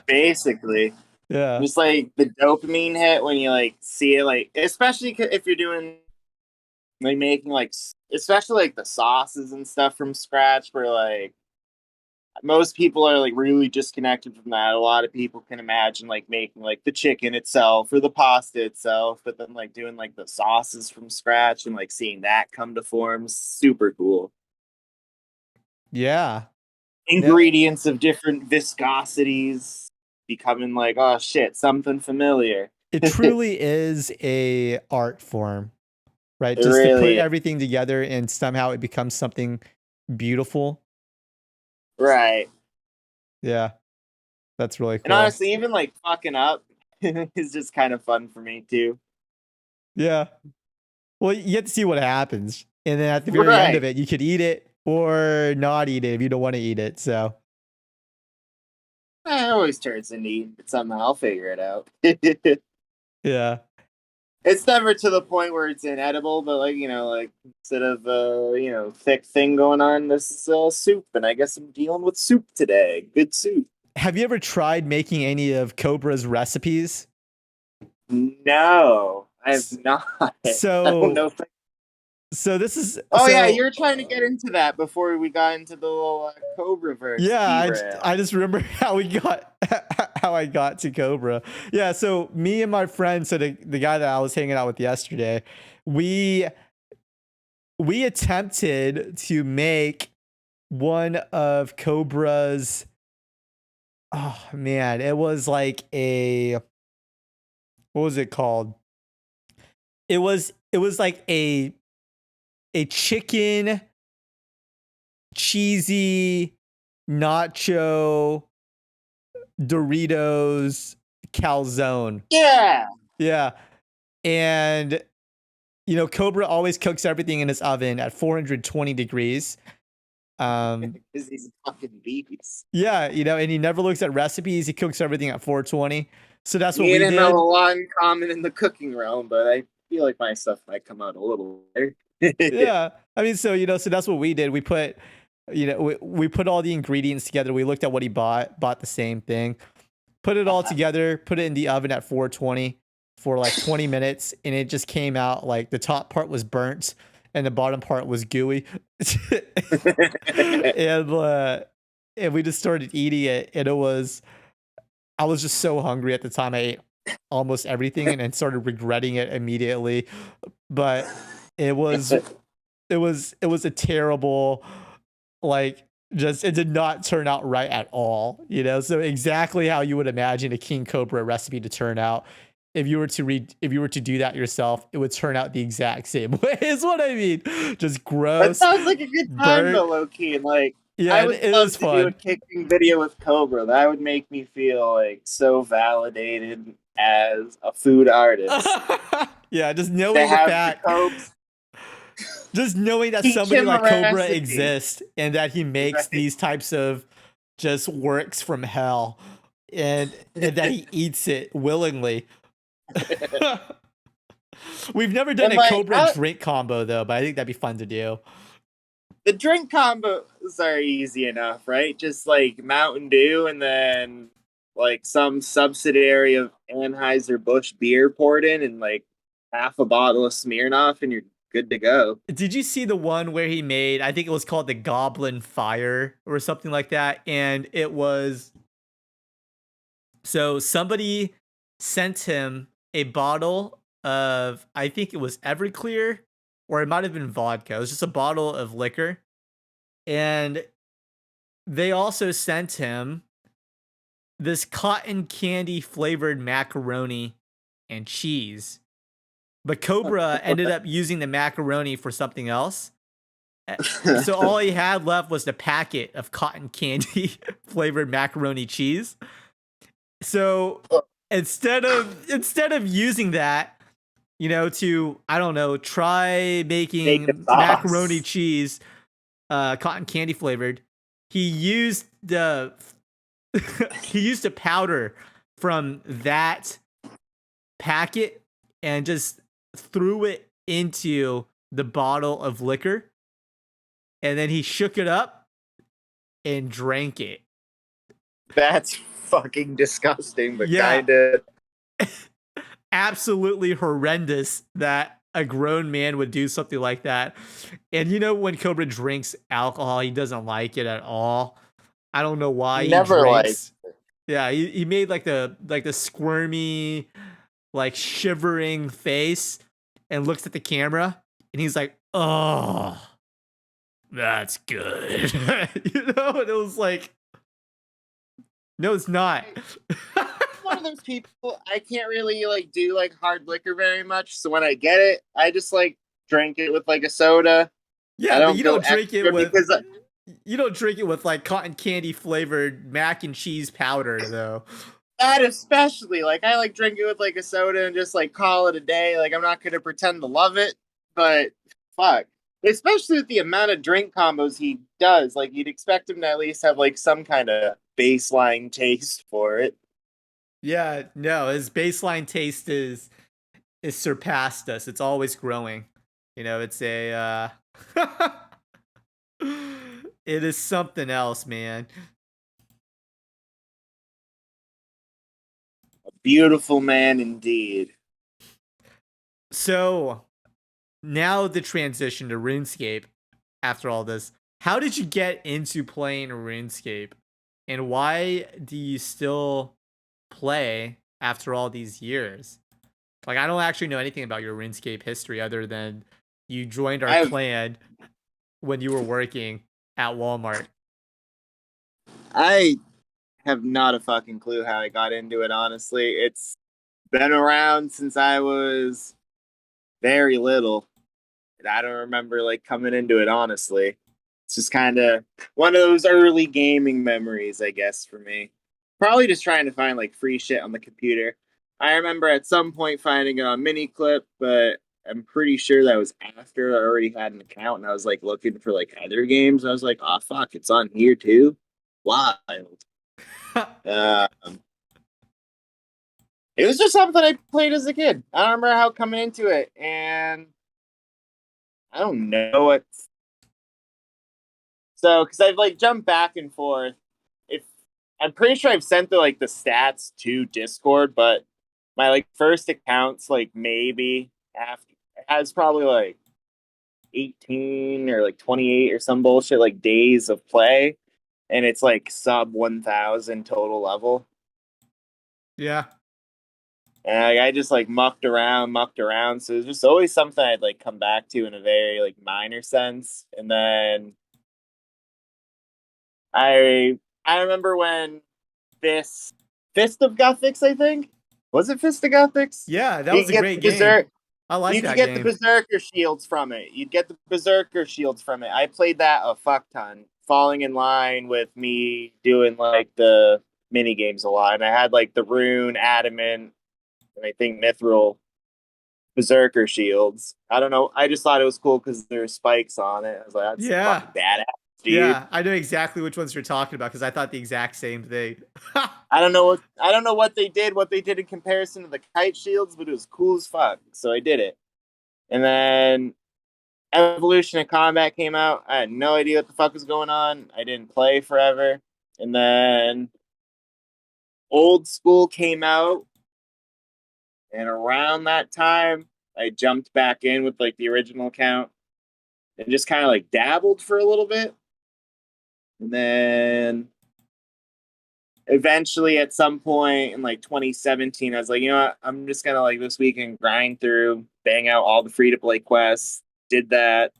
Basically. Yeah. Just like the dopamine hit when you like see it, like especially if you're doing like making like especially like the sauces and stuff from scratch, where like most people are like really disconnected from that. A lot of people can imagine like making like the chicken itself or the pasta itself, but then like doing like the sauces from scratch and like seeing that come to form, super cool. Yeah. Ingredients of different viscosities becoming like, oh shit, something familiar. It truly is a art form, right? It Just to put really is. everything together and somehow it becomes something beautiful. Right. Yeah. That's really cool. And honestly, even like fucking up is just kind of fun for me too. Yeah. Well, you get to see what happens. And then at the very end of it, you could eat it or not eat it if you don't want to eat it. So It always turns into eating it somehow. I'll figure it out. yeah. It's never to the point where it's inedible, but like, you know, like instead of thick thing going on, this is soup, and I guess I'm dealing with soup today. Good soup. Have you ever tried making any of Cobra's recipes? No, I have not. So I don't know. So this is. Oh so, yeah, you were trying to get into that before we got into the little Cobra verse. Yeah, I just remember how I got to Cobra. Yeah, so me and my friend, so the guy that I was hanging out with yesterday, we attempted to make one of Cobra's. Oh man, it was like a. What was it called? It was like a chicken cheesy nacho Doritos calzone. Yeah. Yeah. And Cobra always cooks everything in his oven at 420 degrees. Because he's fucking beast. Yeah, and he never looks at recipes. He cooks everything at 420. So that's what we didn't did. know a lot in common in the cooking realm, but I feel like my stuff might come out a little better. Yeah. I mean, so that's what we did. We put we put all the ingredients together. We looked at what he bought the same thing, put it all together, put it in the oven at 420 for like 20 minutes, and it just came out like the top part was burnt and the bottom part was gooey. And we just started eating it, and I was just so hungry at the time. I ate almost everything and then started regretting it immediately. But it was a terrible, like, just, it did not turn out right at all, so exactly how you would imagine a King Cobra recipe to turn out. If you were to do that yourself, it would turn out the exact same way, is what I mean. Just gross. That sounds like a good time though, low key. And like, yeah, I would love to do a kicking video with Cobra. That would make me feel like so validated as a food artist. Yeah, just knowing the fact. Just knowing that Teach somebody him a like Cobra recipe. exists and that he makes Right. these types of just works from hell and that he eats it willingly. We've never done And a like Cobra drink combo though, but I think that'd be fun to do. the drink combos are easy enough, right? Just like Mountain Dew and then like some subsidiary of Anheuser-Busch beer poured in and like half a bottle of Smirnoff and you're good to go. Did you see the one where he made, I think it was called the Goblin Fire or something like that? And it was, so somebody sent him a bottle of, I think it was Everclear or it might have been vodka. It was just a bottle of liquor. And they also sent him this cotton candy flavored macaroni and cheese. But Cobra ended up using the macaroni for something else. So all he had left was the packet of cotton candy flavored macaroni cheese. So instead of using that, you know, to, I don't know, try making macaroni cheese cotton candy flavored, he used the he used a powder from that packet and just threw it into the bottle of liquor, and then he shook it up and drank it. That's fucking disgusting, but Yeah. kinda Absolutely horrendous that a grown man would do something like that. And you know, when Cobra drinks alcohol, he doesn't like it at all. I don't know why. Never He drinks. Yeah, he made like the squirmy, like shivering face and looks at the camera and he's like, "Oh, that's good." You know, and it was like, no, it's not. one of those people I can't really like do like hard liquor very much. So when I get it, I just like drink it with like a soda. Yeah, I but don't you go don't drink it extra with because you don't drink it with like cotton candy flavored mac and cheese powder though. that especially like I like drink it with like a soda and just like call it a day. Like I'm not gonna pretend to love it, but fuck. Especially with the amount of drink combos he does, like you'd expect him to at least have like some kind of baseline taste for it. Yeah, no, his baseline taste is surpassed us. It's always growing. You know, it's a it is something else, man. A beautiful man indeed. So now the transition to RuneScape after all this. How did you get into playing RuneScape? And why do you still play after all these years? Like, I don't actually know anything about your RuneScape history other than you joined our clan when you were working at Walmart. I have not a fucking clue how I got into it, honestly. It's been around since I was very little. I don't remember like coming into it, honestly. It's just kind of one of those early gaming memories, I guess, for me. Probably just trying to find like free shit on the computer. I remember at some point finding it on Miniclip, but I'm pretty sure that was after I already had an account and I was like looking for like other games. I was like, oh fuck, it's on here too. Wild. It was just something I played as a kid. I don't remember how coming into it, and I don't know what. So, because I've like jumped back and forth. If I'm pretty sure I've sent the stats to Discord, but my like first account's like maybe after it has probably like 18 or like 28 or some bullshit like days of play, and it's like sub 1,000 total level. Yeah. And I just like mucked around. So it was just always something I'd like come back to in a very like minor sense. And then I remember when this Fist of Gothics, I think. Was it Fist of Gothics? Yeah, that was a great game. I like that game. You could get the Berserker shields from it. You'd get the Berserker shields from it. I played that a fuck ton, falling in line with me doing like the mini games a lot. And I had like the Rune, Adamant, and I think Mithril berserker shields. I don't know. I just thought it was cool because there were spikes on it. I was like, that's Yeah. fucking badass, dude. Yeah, I know exactly which ones you're talking about because I thought the exact same thing. I don't know what they did in comparison to the kite shields, but it was cool as fuck. So I did it. And then Evolution of Combat came out. I had no idea what the fuck was going on. I didn't play forever. And then Old School came out. And around that time, I jumped back in with like the original account and just kind of like dabbled for a little bit. And then eventually at some point in like 2017, I was like, you know what? I'm just gonna like this weekend grind through, bang out all the free to play quests. Did that.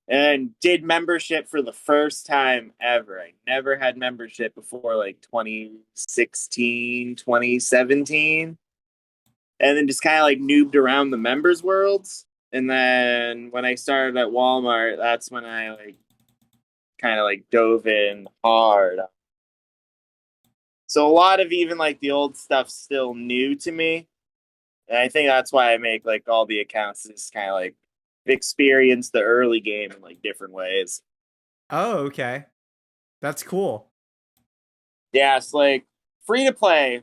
And did membership for the first time ever. I never had membership before like 2016, 2017. And then just kind of like noobed around the members worlds. And then when I started at Walmart, that's when I like kind of like dove in hard. So a lot of even like the old stuff still new to me. And I think that's why I make like all the accounts just kind of like experience the early game in like different ways. Oh, okay. That's cool. Yeah, it's like free to play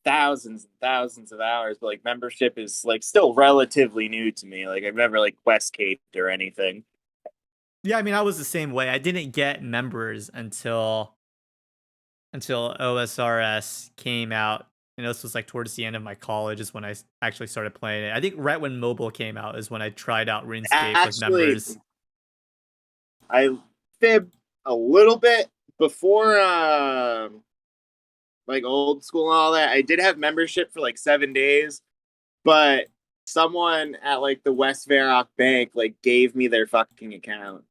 thousands and thousands of hours, but like membership is like still relatively new to me. Like I've never like quest caped or anything. Yeah, I mean, I was the same way. I didn't get members until OSRS came out. And this was like towards the end of my college is when I actually started playing it. I think right when mobile came out is when I tried out RuneScape with members. I fibbed a little bit before like Old School and all that. I did have membership for like 7 days, but someone at like the West Varrock Bank like gave me their fucking account.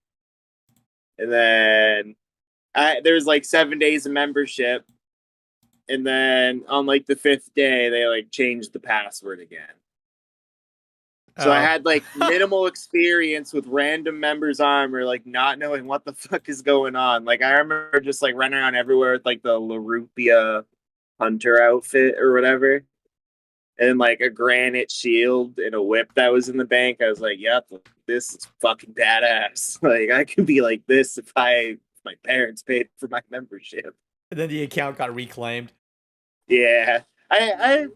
And then there was like 7 days of membership. And then on like the 5th day, they like changed the password again. So I had like minimal experience with random members' armor, like not knowing what the fuck is going on. Like I remember just like running around everywhere with like the Larupia hunter outfit or whatever. And like a granite shield and a whip that was in the bank. I was like, yep, this is fucking badass. Like I could be like this if my parents paid for my membership. And then the account got reclaimed. Yeah. I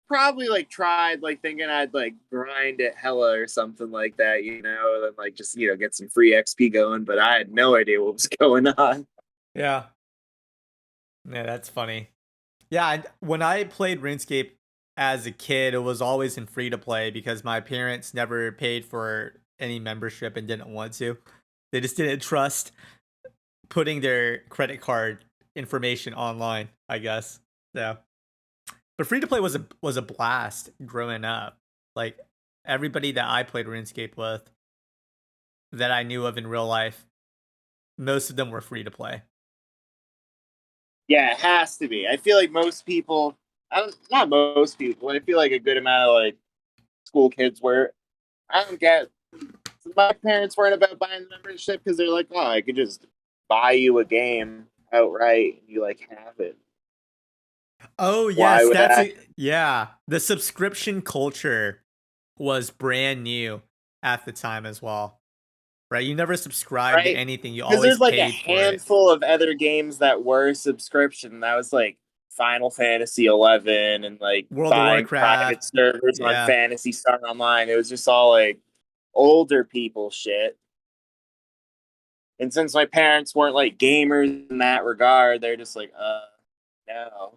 probably like tried like thinking I'd like grind it hella or something like that, you know, and then like just, you know, get some free XP going, but I had no idea what was going on. Yeah. Yeah, that's funny. Yeah, when I played RuneScape as a kid, it was always in free to play because my parents never paid for any membership and didn't want to. They just didn't trust putting their credit card information online, I guess. Yeah. But free to play was a blast growing up. Like everybody that I played RuneScape with that I knew of in real life, most of them were free to play. Yeah, it has to be. I feel like most people, not most people, I feel like a good amount of like school kids were. I don't get. My parents weren't about buying the membership because they're like, oh, I could just buy you a game outright and you like have it. Oh yes, yeah. The subscription culture was brand new at the time as well, right? You never subscribed to anything; you always there's like paid a handful of other games that were subscription. That was like Final Fantasy 11 and like World of Warcraft, private servers on Phantasy Star Online. It was just all like older people shit. And since my parents weren't like gamers in that regard, they're just like, no.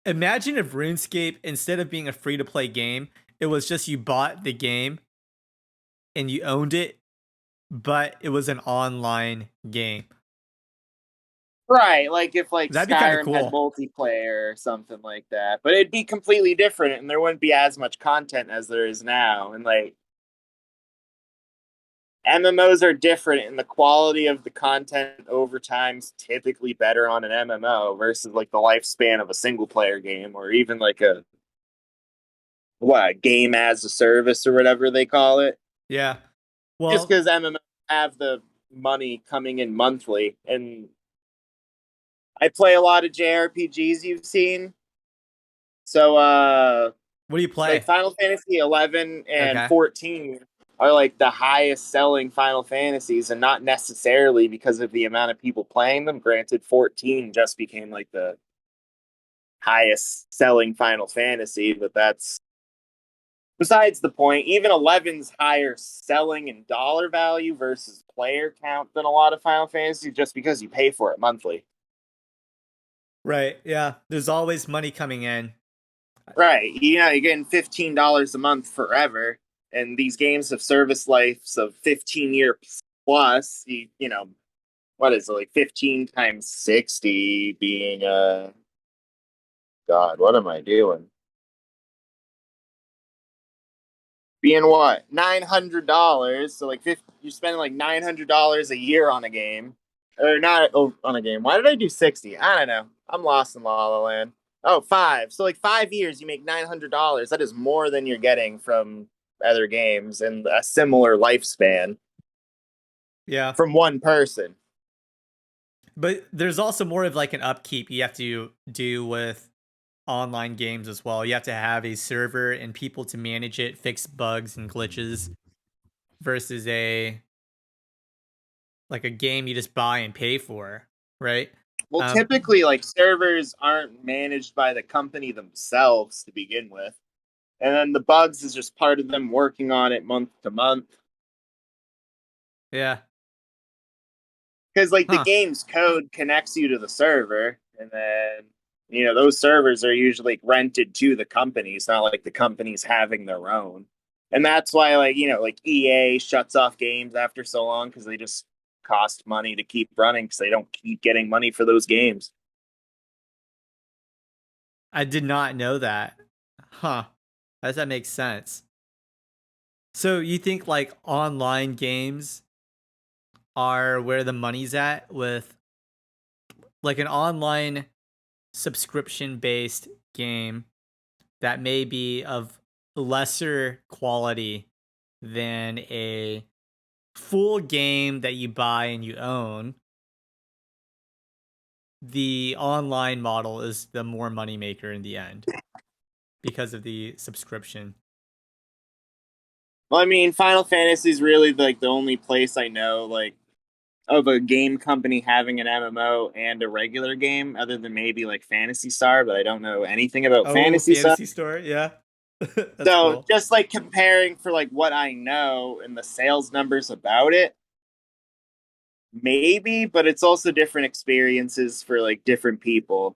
Imagine if RuneScape, instead of being a free-to-play game, it was just you bought the game and you owned it, but it was an online game. Right, like if like That'd Skyrim cool. had multiplayer or something like that. But it'd be completely different and there wouldn't be as much content as there is now. And like MMOs are different and the quality of the content over time is typically better on an MMO versus like the lifespan of a single player game or even like a game as a service or whatever they call it. Yeah. Well, just because MMOs have the money coming in monthly, and I play a lot of JRPGs you've seen. So What do you play? like Final Fantasy 11 and Okay. 14 are like the highest selling Final Fantasies, and not necessarily because of the amount of people playing them. Granted, 14 just became like the highest selling Final Fantasy, but that's besides the point. Even 11's higher selling in dollar value versus player count than a lot of Final Fantasy, just because you pay for it monthly. Right. Yeah. There's always money coming in. Right. You're getting $15 a month forever. And these games have service lives of 15 years plus. You know, what is it, like 15 times 60 being God, what am I doing? Being what? $900. So like 50, you're spending like $900 a year on a game. Or not on a game. Why did I do 60? I don't know. I'm lost in La La Land. Oh, 5. So like 5 years you make $900. That is more than you're getting from other games and a similar lifespan Yeah. from one person. But there's also more of like an upkeep you have to do with online games as well. You have to have a server and people to manage it, fix bugs and glitches versus a game you just buy and pay for, right? Well, typically like servers aren't managed by the company themselves to begin with. And then the bugs is just part of them working on it month to month. Yeah. Because like the game's code connects you to the server, and then those servers are usually rented to the companies, not like the companies having their own. And that's why like EA shuts off games after so long, because they just cost money to keep running, because they don't keep getting money for those games. I did not know that. Huh. Does that make sense? So you think like online games are where the money's at, with like an online subscription based game that may be of lesser quality than a full game that you buy and you own? The online model is the more moneymaker in the end because of the subscription. Well, I mean, Final Fantasy is really like the only place I know like of a game company having an MMO and a regular game, other than maybe like Fantasy Star, but I don't know anything about Fantasy Star. Fantasy Store, yeah. That's So cool. just like comparing for like what I know and the sales numbers about it, maybe, but it's also different experiences for like different people.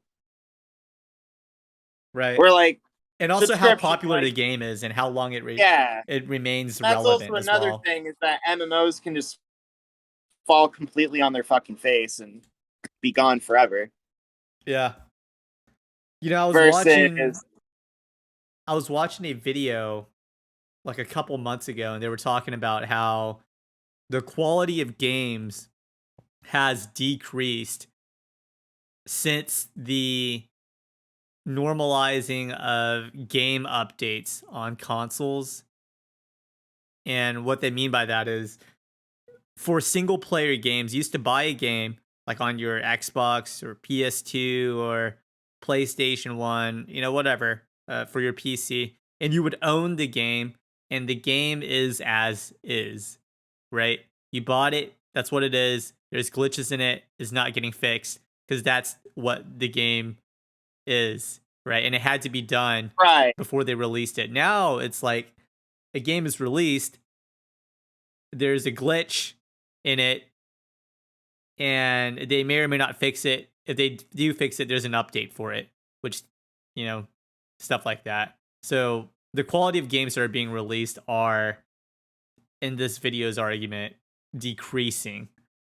Right. Where like, And also how subscription, popular the like, game is and how long it yeah, remains that's also relevant as another well. thing, is that MMOs can just fall completely on their fucking face and be gone forever. Yeah. Versus, I was watching a video like a couple months ago, and they were talking about how the quality of games has decreased since the normalizing of game updates on consoles. And what they mean by that is, for single player games, you used to buy a game like on your Xbox or PS2 or PlayStation 1, whatever, for your PC, and you would own the game, and the game is as is, right? You bought it, that's what it is. There's glitches in it, it's not getting fixed, because that's what the game is, right? And it had to be done right, before they released it. Now it's like a game is released, there's a glitch in it, and they may or may not fix it. If they do fix it, there's an update for it, which, stuff like that. So the quality of games that are being released are, in this video's argument, decreasing,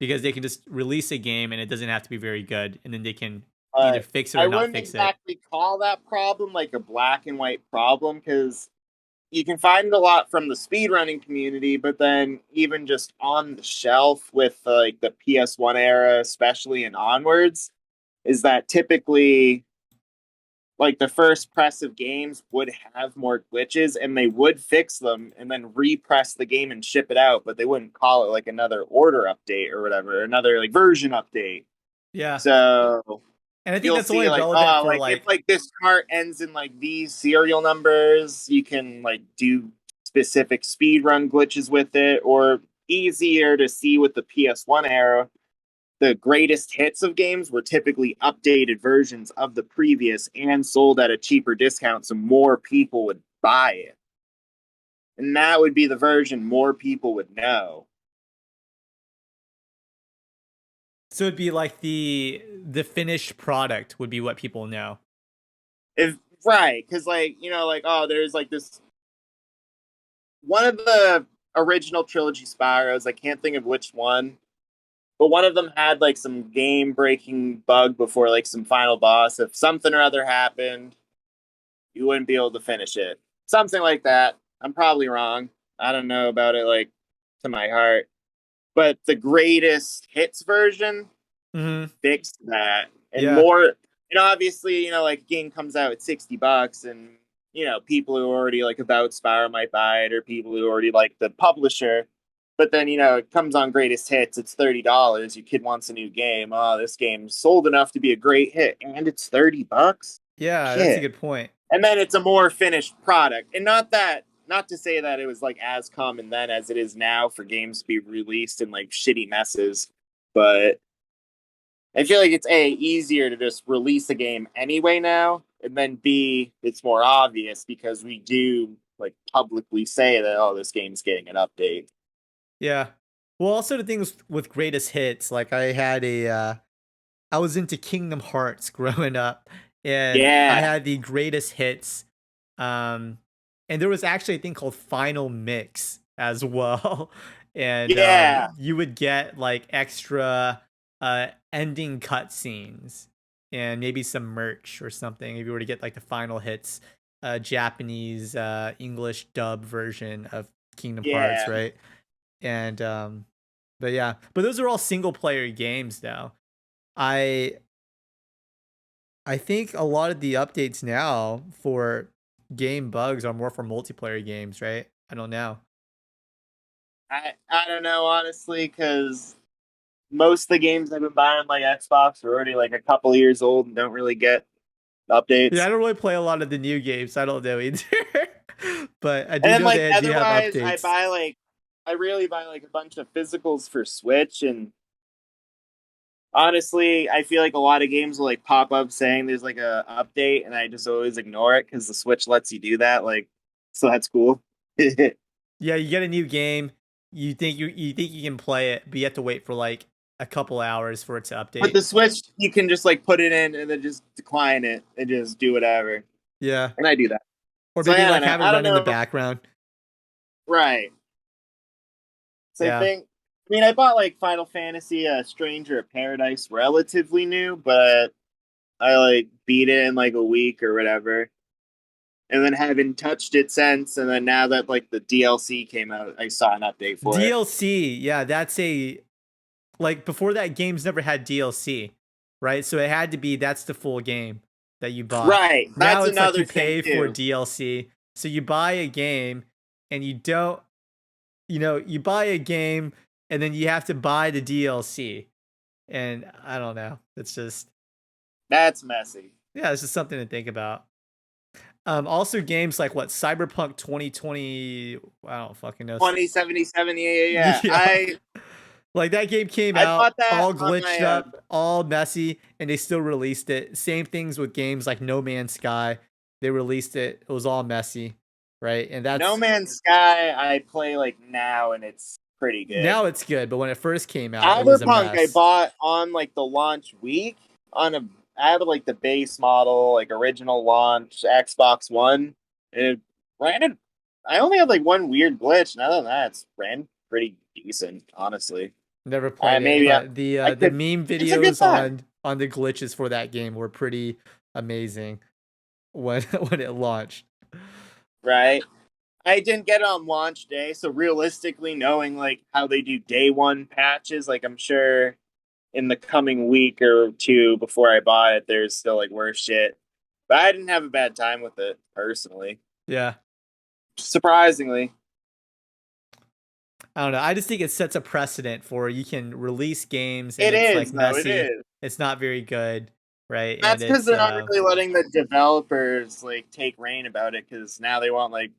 because they can just release a game and it doesn't have to be very good, and then they can either fix it I or not wouldn't fix it. exactly call that problem like a black and white problem, because you can find a lot from the speedrunning community, but then even just on the shelf with like the PS1 era, especially and onwards, is that typically like the first press of games would have more glitches, and they would fix them and then repress the game and ship it out, but they wouldn't call it like another order update or whatever, another like version update. Yeah. So And I think you'll that's see only like, relevant oh, for like if like this cart ends in like these serial numbers, you can like do specific speed run glitches with it, or easier to see with the PS1 era. The greatest hits of games were typically updated versions of the previous and sold at a cheaper discount so more people would buy it. And that would be the version more people would know. So it'd be like the finished product would be what people know. If right, because like, you know, like, oh, there's like this one of the original trilogy Spyros, I can't think of which one, but one of them had like some game breaking bug before like some final boss. If something or other happened, you wouldn't be able to finish it. Something like that. I'm probably wrong. I don't know about it like to my heart. But the greatest hits version Mm-hmm. fixed that. And Yeah. more, and obviously, you know, like a game comes out at $60 and you know, people who already like about Spyro might buy it, or people who already like the publisher. But then, you know, it comes on greatest hits, it's $30. Your kid wants a new game. Oh, this game's sold enough to be a great hit, and it's $30. Yeah, that's a Shit. good point. And then it's a more finished product. And not to say that it was like as common then as it is now for games to be released in like shitty messes, but I feel like it's A, easier to just release a game anyway now, and then B, it's more obvious because we do like publicly say that, oh, this game's getting an update. Yeah. Well, also the things with greatest hits, like I was into Kingdom Hearts growing up, and I Yeah. had the greatest hits. Um, and there was actually a thing called Final Mix as well, and Yeah. you would get like extra ending cutscenes and maybe some merch or something if you were to get like the final hits, Japanese English dub version of Kingdom Hearts, Yeah. right? And but yeah, but those are all single player games now. I think a lot of the updates now for game bugs are more for multiplayer games, right? I don't know. I don't know, honestly, because most of the games I've been buying on like Xbox are already like a couple years old and don't really get Yeah, I updates. don't really play a lot of the new games. I don't know either. But I And do then know like they do have otherwise updates. I really buy like a bunch of physicals for Switch, and honestly, I feel like a lot of games will like pop up saying there's like a update, and I just always ignore it because the Switch lets you do that. Like, so that's cool. Yeah, you get a new game, you think you can play it, but you have to wait for like a couple hours for it to With update. the Switch, you can just like put it in and then just decline it and just do whatever. Yeah. And I do that. Or So maybe I don't like know. have it I don't run in the know. background. Right. So I Yeah. think. I mean, I bought like Final Fantasy Stranger of Paradise relatively new, but I like beat it in like a week or whatever, and then haven't touched it since. And then now that like the DLC came out, I saw an update for it. DLC, yeah, that's a like before that games never had DLC, right? So it had to be that's the full game that you bought. Right, Now that's it's like you another thing pay for too. DLC. So you buy a game and you don't, you buy a game and then you have to buy the DLC. And I don't know. It's just That's messy. yeah, it's just something to think about. Also games like what Cyberpunk 2020, I don't fucking know. 2077. Yeah, yeah, yeah. Yeah. Like that game came I out bought that all on glitched my up, all messy, and they still released it. Same things with games like No Man's Sky. They released it. It was all messy, right? And No that's Man's Sky. I play like now, and it's pretty good. now it's good, but when it first came out, it was a Cyberpunk I mess. bought on like the launch week on a I had like the base model, like original launch Xbox One. And it ran it. I only had like one weird glitch, and other than that, it's ran pretty decent, honestly. Never played it, Maybe but I the could. meme It's a good videos time, on the glitches for that game were pretty amazing when when it launched. right? I didn't get it on launch day, so realistically, knowing like how they do day one patches, like I'm sure in the coming week or two before I buy it, there's still like worse shit. But I didn't have a bad time with it personally. Yeah. Surprisingly. I don't know. I just think it sets a precedent for you can release games and It it's is, like though. It messy. is. It's not very good. right? That's And because it's they're not really letting the developers like take reign about it. Because now they want like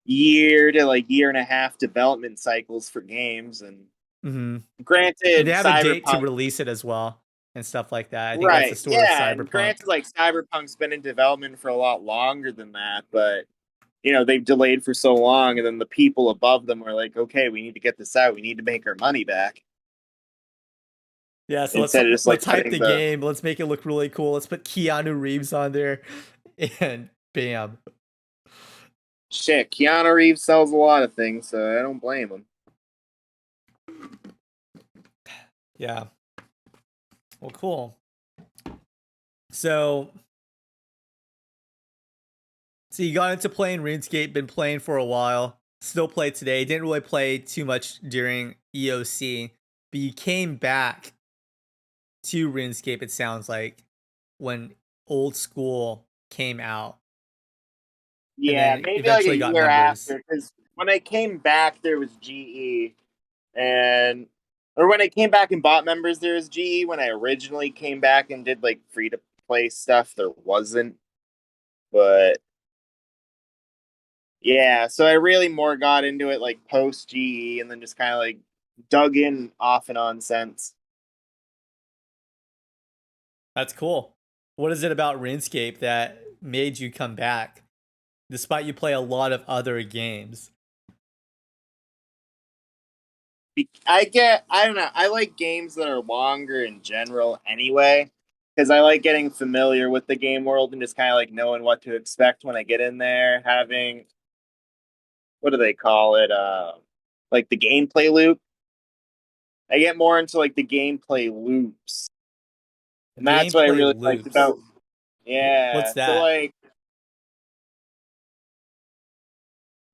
year to like year and a half development cycles for games. And mhm. And granted, they have a date to Cyberpunk, release it as well and stuff like that. I think that's the right? story with Yeah, and Cyberpunk. granted, like Cyberpunk's been in development for a lot longer than that, but they've delayed for so long, and then the people above them are like, okay, we need to get this out. We need to make our money back Yeah, so instead of just like let's hype putting the the game. Let's make it look really cool. Let's put Keanu Reeves on there, and bam. shit. Keanu Reeves sells a lot of things, so I don't blame him. Yeah. Well, cool. So you got into playing RuneScape, been playing for a while, still play today. Didn't really play too much during EOC, but you came back to RuneScape, it sounds like, when Old School came out. And Yeah, then maybe like a eventually got year members. after, because when I came back, there was GE, or when I came back and bought members, there was GE. When I originally came back and did like free to play stuff, there wasn't. But yeah, so I really more got into it like post GE, and then just kind of like dug in off and on since. That's cool. What is it about RuneScape that made you come back, despite you play a lot of other games? I don't know. I like games that are longer in general anyway, because I like getting familiar with the game world and just kind of like knowing what to expect when I get in there. Having, what do they call it? Like the gameplay loop. I get more into like the gameplay loops, and that's what I Gameplay really liked loops. about. Yeah, What's so that? like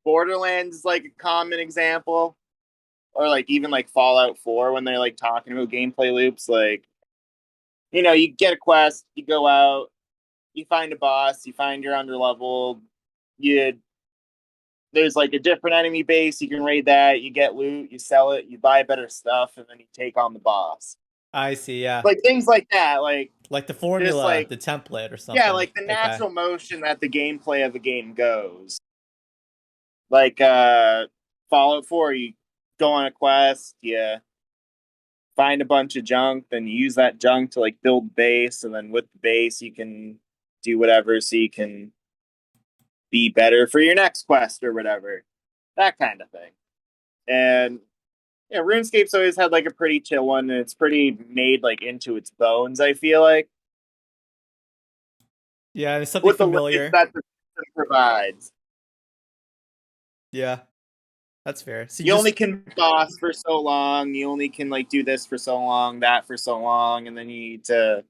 Borderlands is like a common example, or like even like Fallout 4 when they're like talking about gameplay loops. Like, you get a quest, you go out, you find a boss, you find you're underleveled, you there's like a different enemy base, you can raid that, you get loot, you sell it, you buy better stuff, and then you take on the boss. I see, yeah. Like things like that, like Like the just formula, like the template or yeah, something. like the Okay. natural motion that the gameplay of the game goes. Like Fallout 4, you go on a quest, you find a bunch of junk, then you use that junk to like build base, and then with the base you can do whatever so you can be better for your next quest or whatever. That kind of thing. And yeah, RuneScape's always had like a pretty chill one, and it's pretty made like into its bones, I feel like. Yeah, it's something With the limits familiar. that the system provides. Yeah, that's fair. So you You only just can boss for so long, you only can like do this for so long, that for so long, and then you need to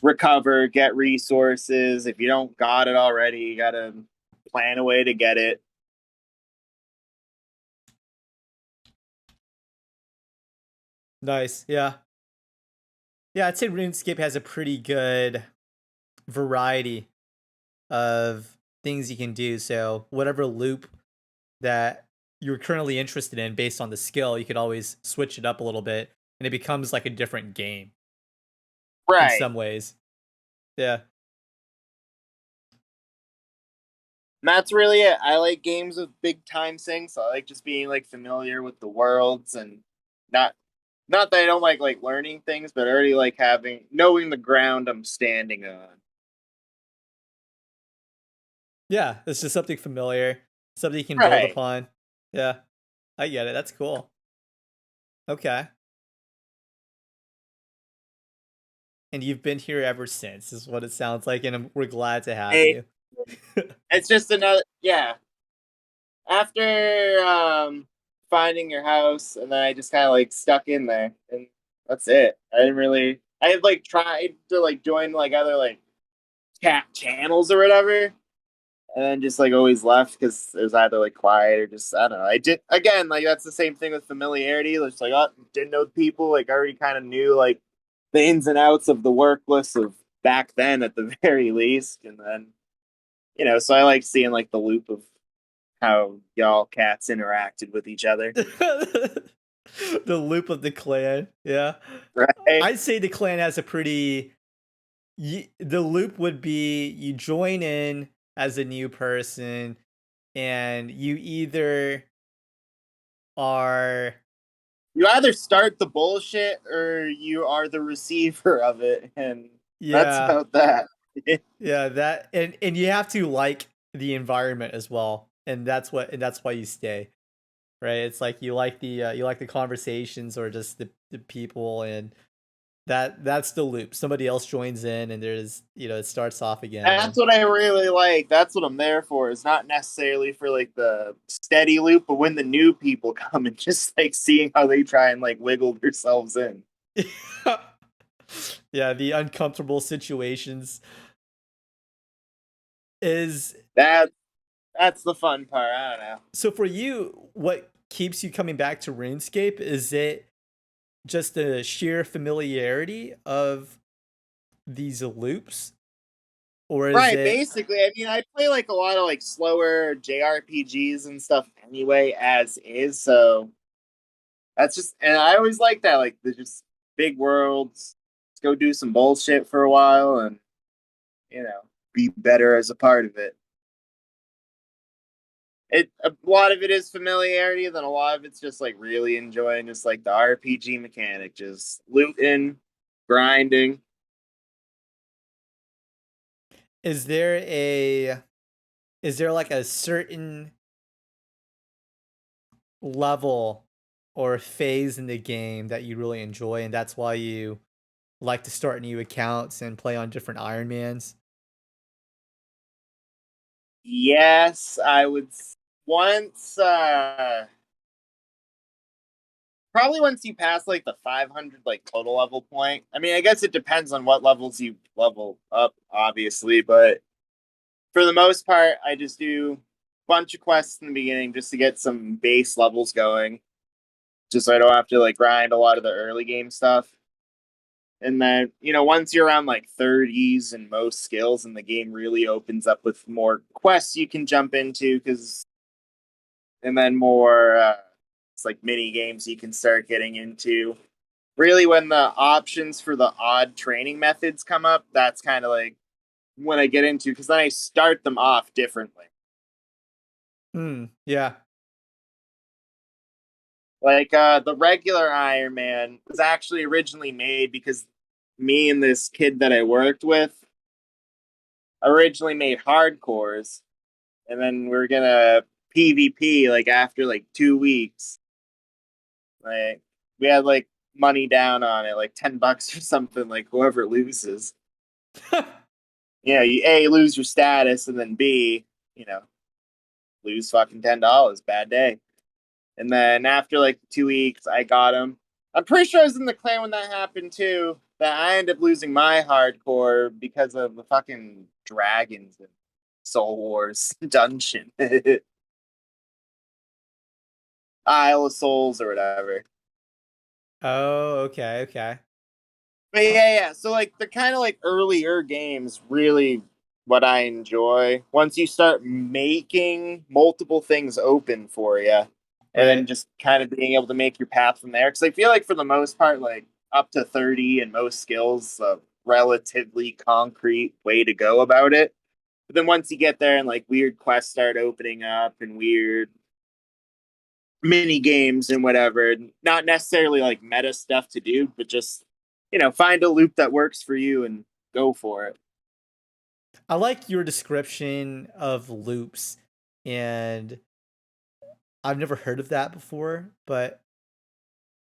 recover, get resources. If you don't got it already, you gotta plan a way to get it. nice. Yeah. Yeah, I'd say RuneScape has a pretty good variety of things you can do. So whatever loop that you're currently interested in based on the skill, you could always switch it up a little bit and it becomes like a different game in Right. some ways. Yeah. And that's really it. I like games with big time sinks. I like just being like familiar with the worlds, and not not that I don't like learning things, but already like having knowing the ground I'm standing on. Yeah, it's just something familiar, something you can build Right. upon. Yeah. I get it. That's cool. Okay. And you've been here ever since, is what it sounds like, and we're glad to have Hey, you. it's just another yeah. After finding your house, and then I just kind of like stuck in there, and that's it. I didn't really. I had like tried to like join like other like cat channels or whatever, and then just like always left because it was either like quiet or just I don't know. I did again like that's the same thing with familiarity. It's like, oh, didn't know the people, like I already kind of knew like the ins and outs of the Workless of back then at the very least, and then so I like seeing like the loop of how y'all cats interacted with each other. The loop of the clan. Yeah. Right? I'd say the clan has a pretty the loop would be you join in as a new person, and you either are You either start the bullshit or you are the receiver of it, and that's yeah about that. yeah that and you have to like the environment as well, and that's why you stay, right? It's like you like the conversations or just the people, and that's the loop. Somebody else joins in, and there's it starts off again, That's and what I really like. That's what I'm there for. Is not necessarily for like the steady loop, but when the new people come and just like seeing how they try and like wiggle themselves in. yeah, the uncomfortable situations is. That that's the fun part. I don't know. So for you, what keeps you coming back to RuneScape? Is it just the sheer familiarity of these loops, or is Right, it? basically. I mean, I play like a lot of like slower JRPGs and stuff anyway, as is. So that's just, and I always like that. Like, the just big worlds. Let's go do some bullshit for a while, and be better as a part of it. A lot of it is familiarity, then a lot of it's just like really enjoying just like the RPG mechanic, just looting, grinding. Is there a is there like a certain level or phase in the game that you really enjoy, and that's why you like to start new accounts and play on different Ironmans? Yes, I would once probably once you pass like the 500 like total level point. I mean, I guess it depends on what levels you level up, obviously, but for the most part, I just do a bunch of quests in the beginning just to get some base levels going, just so I don't have to like grind a lot of the early game stuff. And then, once you're around like 30s and most skills, and the game really opens up with more quests you can jump into, and then more, it's like mini games you can start getting into. Really, when the options for the odd training methods come up, that's kind of like when I get into, because then I start them off differently. Yeah. Like the regular Iron Man was actually originally made because me and this kid that I worked with originally made hardcores, and then we're gonna PvP like after like 2 weeks. Like, we had like money down on it, like $10 or something. Like, whoever loses, you A, lose your status, and then B, lose fucking $10. Bad day. And then after like 2 weeks, I got him. I'm pretty sure I was in the clan when that happened too. That I ended up losing my hardcore because of the fucking dragons and Soul Wars dungeon. Isle of Souls or whatever. Oh, okay, okay. But yeah. So like the kind of like earlier games really what I enjoy. Once you start making multiple things open for you, and then Right. just kind of being able to make your path from there. Because I feel like for the most part, like up to 30 and most skills, a relatively concrete way to go about it. But then once you get there and like weird quests start opening up and weird mini games and whatever, not necessarily like meta stuff to do, but just find a loop that works for you and go for it. I like your description of loops, and I've never heard of that before, but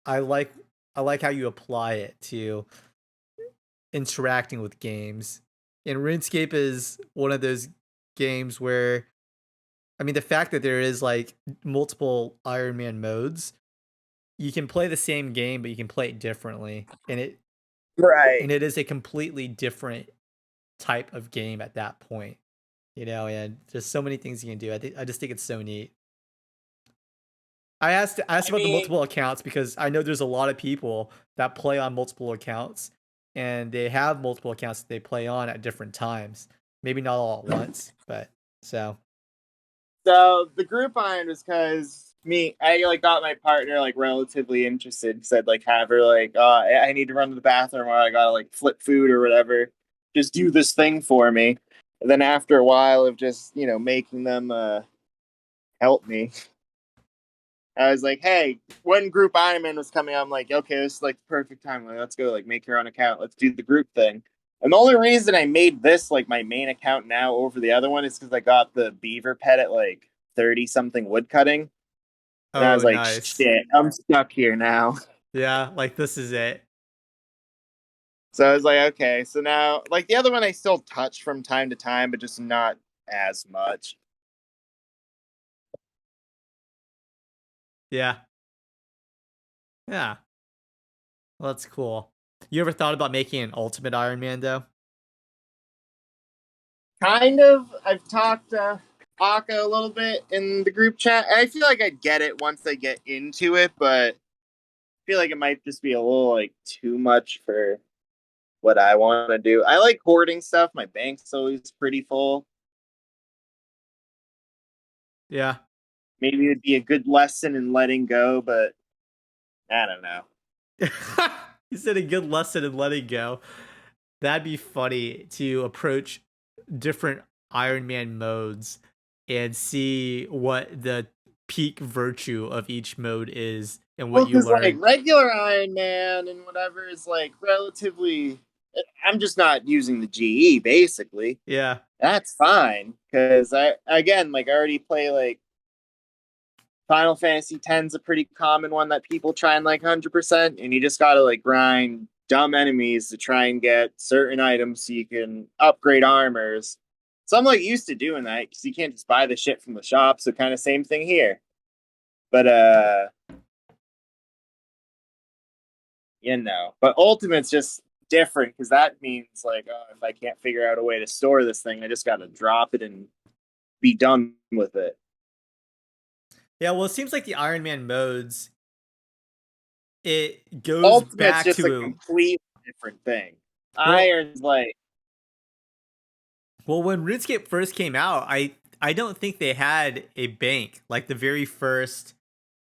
I like I like how you apply it to interacting with games. And RuneScape is one of those games where, I mean, the fact that there is like multiple Iron Man modes, you can play the same game, but you can play it differently, Right. and it is a completely different type of game at that point. And there's so many things you can do. I just think it's so neat. I asked I about the mean, multiple accounts because I know there's a lot of people that play on multiple accounts, and they have multiple accounts that they play on at different times. Maybe not all at once, but so. so the group iron was because I like got my partner like relatively interested. Said like have her like, I need to run to the bathroom, or I gotta like flip food or whatever. just do this thing for me. And then after a while of just, making them help me, I was like, hey, when group Ironman was coming, I'm like, okay, this is like the perfect time. Like, let's go, like, make your own account. Let's do the group thing. And the only reason I made this like my main account now over the other one is because I got the beaver pet at like 30 something woodcutting. And I Oh, was like, nice. shit, I'm stuck here now. Yeah, like this is it. So I was like, okay, so now, like, the other one I still touch from time to time, but just not as much. Yeah. Yeah. Well, that's cool. You ever thought about making an Ultimate Iron Man though? Kind of. I've talked to Aka a little bit in the group chat. I feel like I'd get it once I get into it, but I feel like it might just be a little, like, too much for what I want to do. I like hoarding stuff. My bank's always pretty full. Yeah. Maybe it'd be a good lesson in letting go, but I don't know. You said a good lesson in letting go. That'd be funny to approach different Iron Man modes and see what the peak virtue of each mode is and Well, what you because like learn. regular Iron Man and whatever is like relatively. I'm just not using the GE basically. Yeah. That's fine because I again like I already play like Final Fantasy X's a pretty common one that people try and like 100%, and you just gotta like grind dumb enemies to try and get certain items so you can upgrade armors. So I'm like used to doing that because you can't just buy the shit from the shop. So kind of same thing here, but but Ultimate's just different because that means like if I can't figure out a way to store this thing, I just gotta drop it and be done with it. Yeah, well, it seems like the Iron Man modes, it goes Ultimate's back just a to, completely different thing. well, Iron's like when RuneScape first came out, I don't think they had a bank like the very first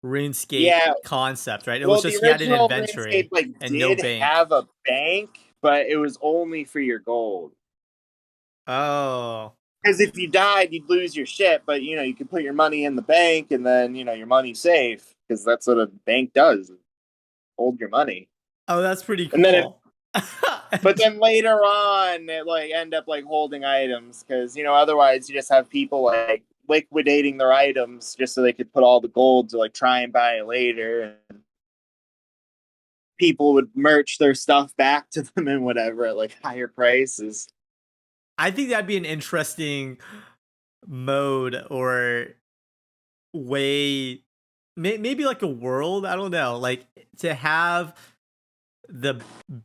RuneScape yeah. concept, right? It was Well, the just you had an original RuneScape inventory like and no did bank. have a bank, but it was only for your gold. Oh. Because if you died, you'd lose your shit. But you could put your money in the bank, and then your money's safe because that's what a bank does. Hold your money. Oh, that's pretty And then cool. but then later on, it like end up like holding items because otherwise you just have people like liquidating their items just so they could put all the gold to like try and buy it later, and people would merch their stuff back to them and whatever at like higher prices. I think that'd be an interesting mode or way, maybe like a world. I don't know, like to have the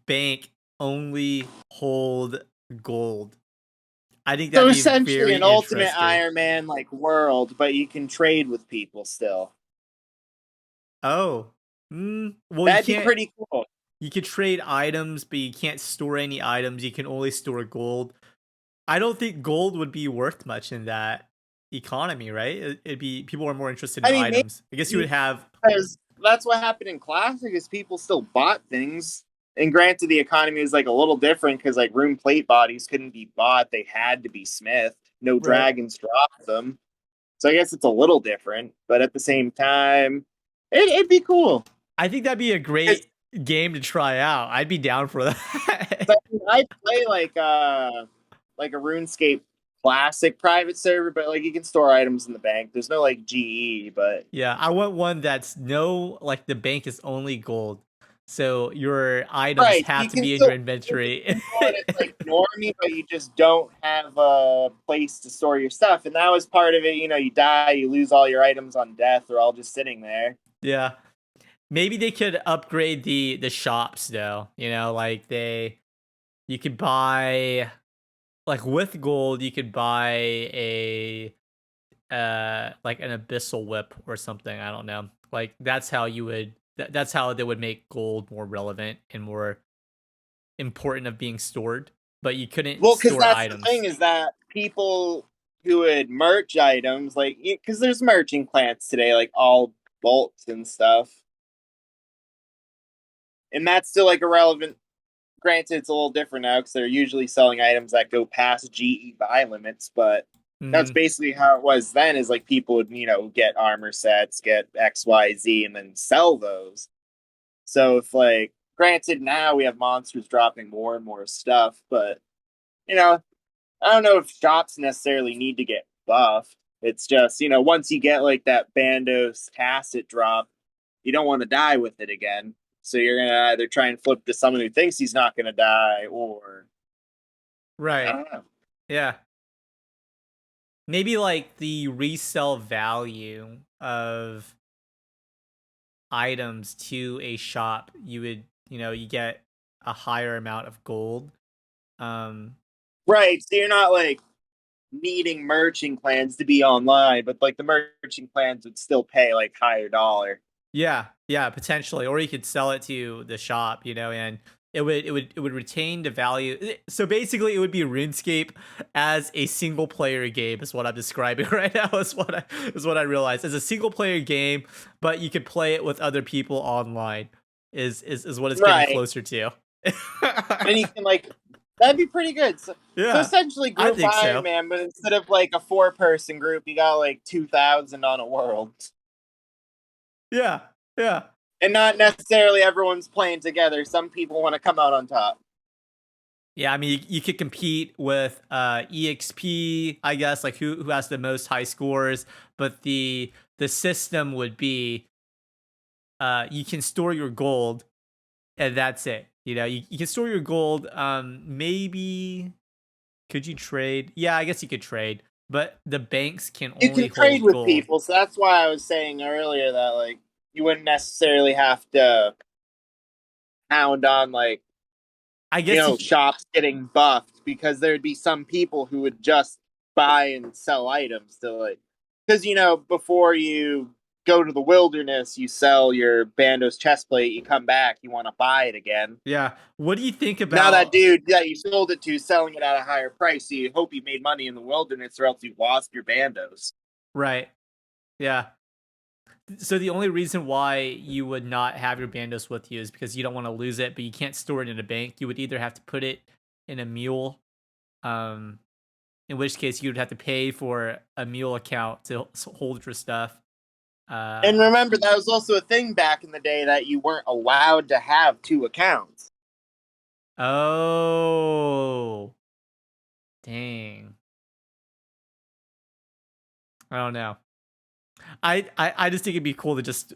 bank only hold gold. I think So that'd be essentially, very an ultimate interesting. Iron Man like world, but you can trade with people still. Oh, well, you That'd be can't. pretty cool. You could trade items, but you can't store any items. You can only store gold. I don't think gold would be worth much in that economy, right? It'd be, people are more interested in I mean, items. I guess you would maybe have. because that's what happened in Classic is people still bought things. And granted, the economy was like a little different because like room plate bodies couldn't be bought; they had to be smithed. No Right. dragons dropped them, so I guess it's a little different. But at the same time, it'd be cool. I think that'd be a great game to try out. I'd be down for that. I play like a RuneScape classic private server, but like you can store items in the bank. There's no like GE, but Yeah, I want one that's no, like the bank is only gold. So your items right, have you to can be in still your play the inventory. game on it like normie, but you just don't have a place to store your stuff. And that was part of it. You die, you lose all your items on death. They're all just sitting there. Yeah. Maybe they could upgrade the shops though. Like you could buy, like with gold you could buy a like an abyssal whip or something. I don't know. Like that's how you would that's how they would make gold more relevant and more important of being stored, but you couldn't Well, because store that's the thing items. is that people who would merch items, like, because there's merching plants today, like all bolts and stuff, and that's still like a relevant granted, it's a little different now because they're usually selling items that go past GE buy limits, but that's Mhm. basically how it was then. Is like people would get armor sets, get XYZ, and then sell those. So if like, granted, now we have monsters dropping more and more stuff, but you know, I don't know if shops necessarily need to get buffed. It's just, once you get like that Bandos tacit drop, you don't want to die with it again. So you're gonna either try and flip to someone who thinks he's not gonna die, or I Right. don't know. Yeah. Maybe like the resell value of items to a shop, you would, you get a higher amount of gold. Um, Right. So you're not like needing merching clans to be online, but like the merching clans would still pay like higher dollar. yeah, potentially, or you could sell it to the shop, and it would retain the value. So basically, it would be RuneScape as a single player game, is what I'm describing right now. Is what I realized as a single player game, but you could play it with other people online. Is what it's getting Right. closer to. And you can like that'd be pretty good. So Yeah, essentially I group think Iron so. Man, but instead of like a 4-person group, you got like 2,000 on a world. Yeah, yeah. And not necessarily everyone's playing together. Some people want to come out on top. Yeah, I mean, you could compete with EXP, I guess, like who has the most high scores. But the system would be you can store your gold, and that's it. You can store your gold. Maybe could you trade? Yeah, I guess you could trade, but the banks can You only can trade hold with gold. people, so that's why I was saying earlier that like you wouldn't necessarily have to hound on like I guess shops getting buffed, because there'd be some people who would just buy and sell items to like, because before you go to the wilderness, you sell your Bandos chestplate, you come back, you want to buy it again. yeah. What do you think Now that about dude that you sold it to selling it at a higher price, so you hope you made money in the wilderness, or else you lost your Bandos. right? Yeah. So the only reason why you would not have your Bandos with you is because you don't want to lose it, but you can't store it in a bank. You would either have to put it in a mule, um, in which case you would have to pay for a mule account to hold your stuff. And Uh, remember, that was also a thing back in the day, that you weren't allowed to have 2 accounts. oh, dang. I don't know. I just think it'd be cool to just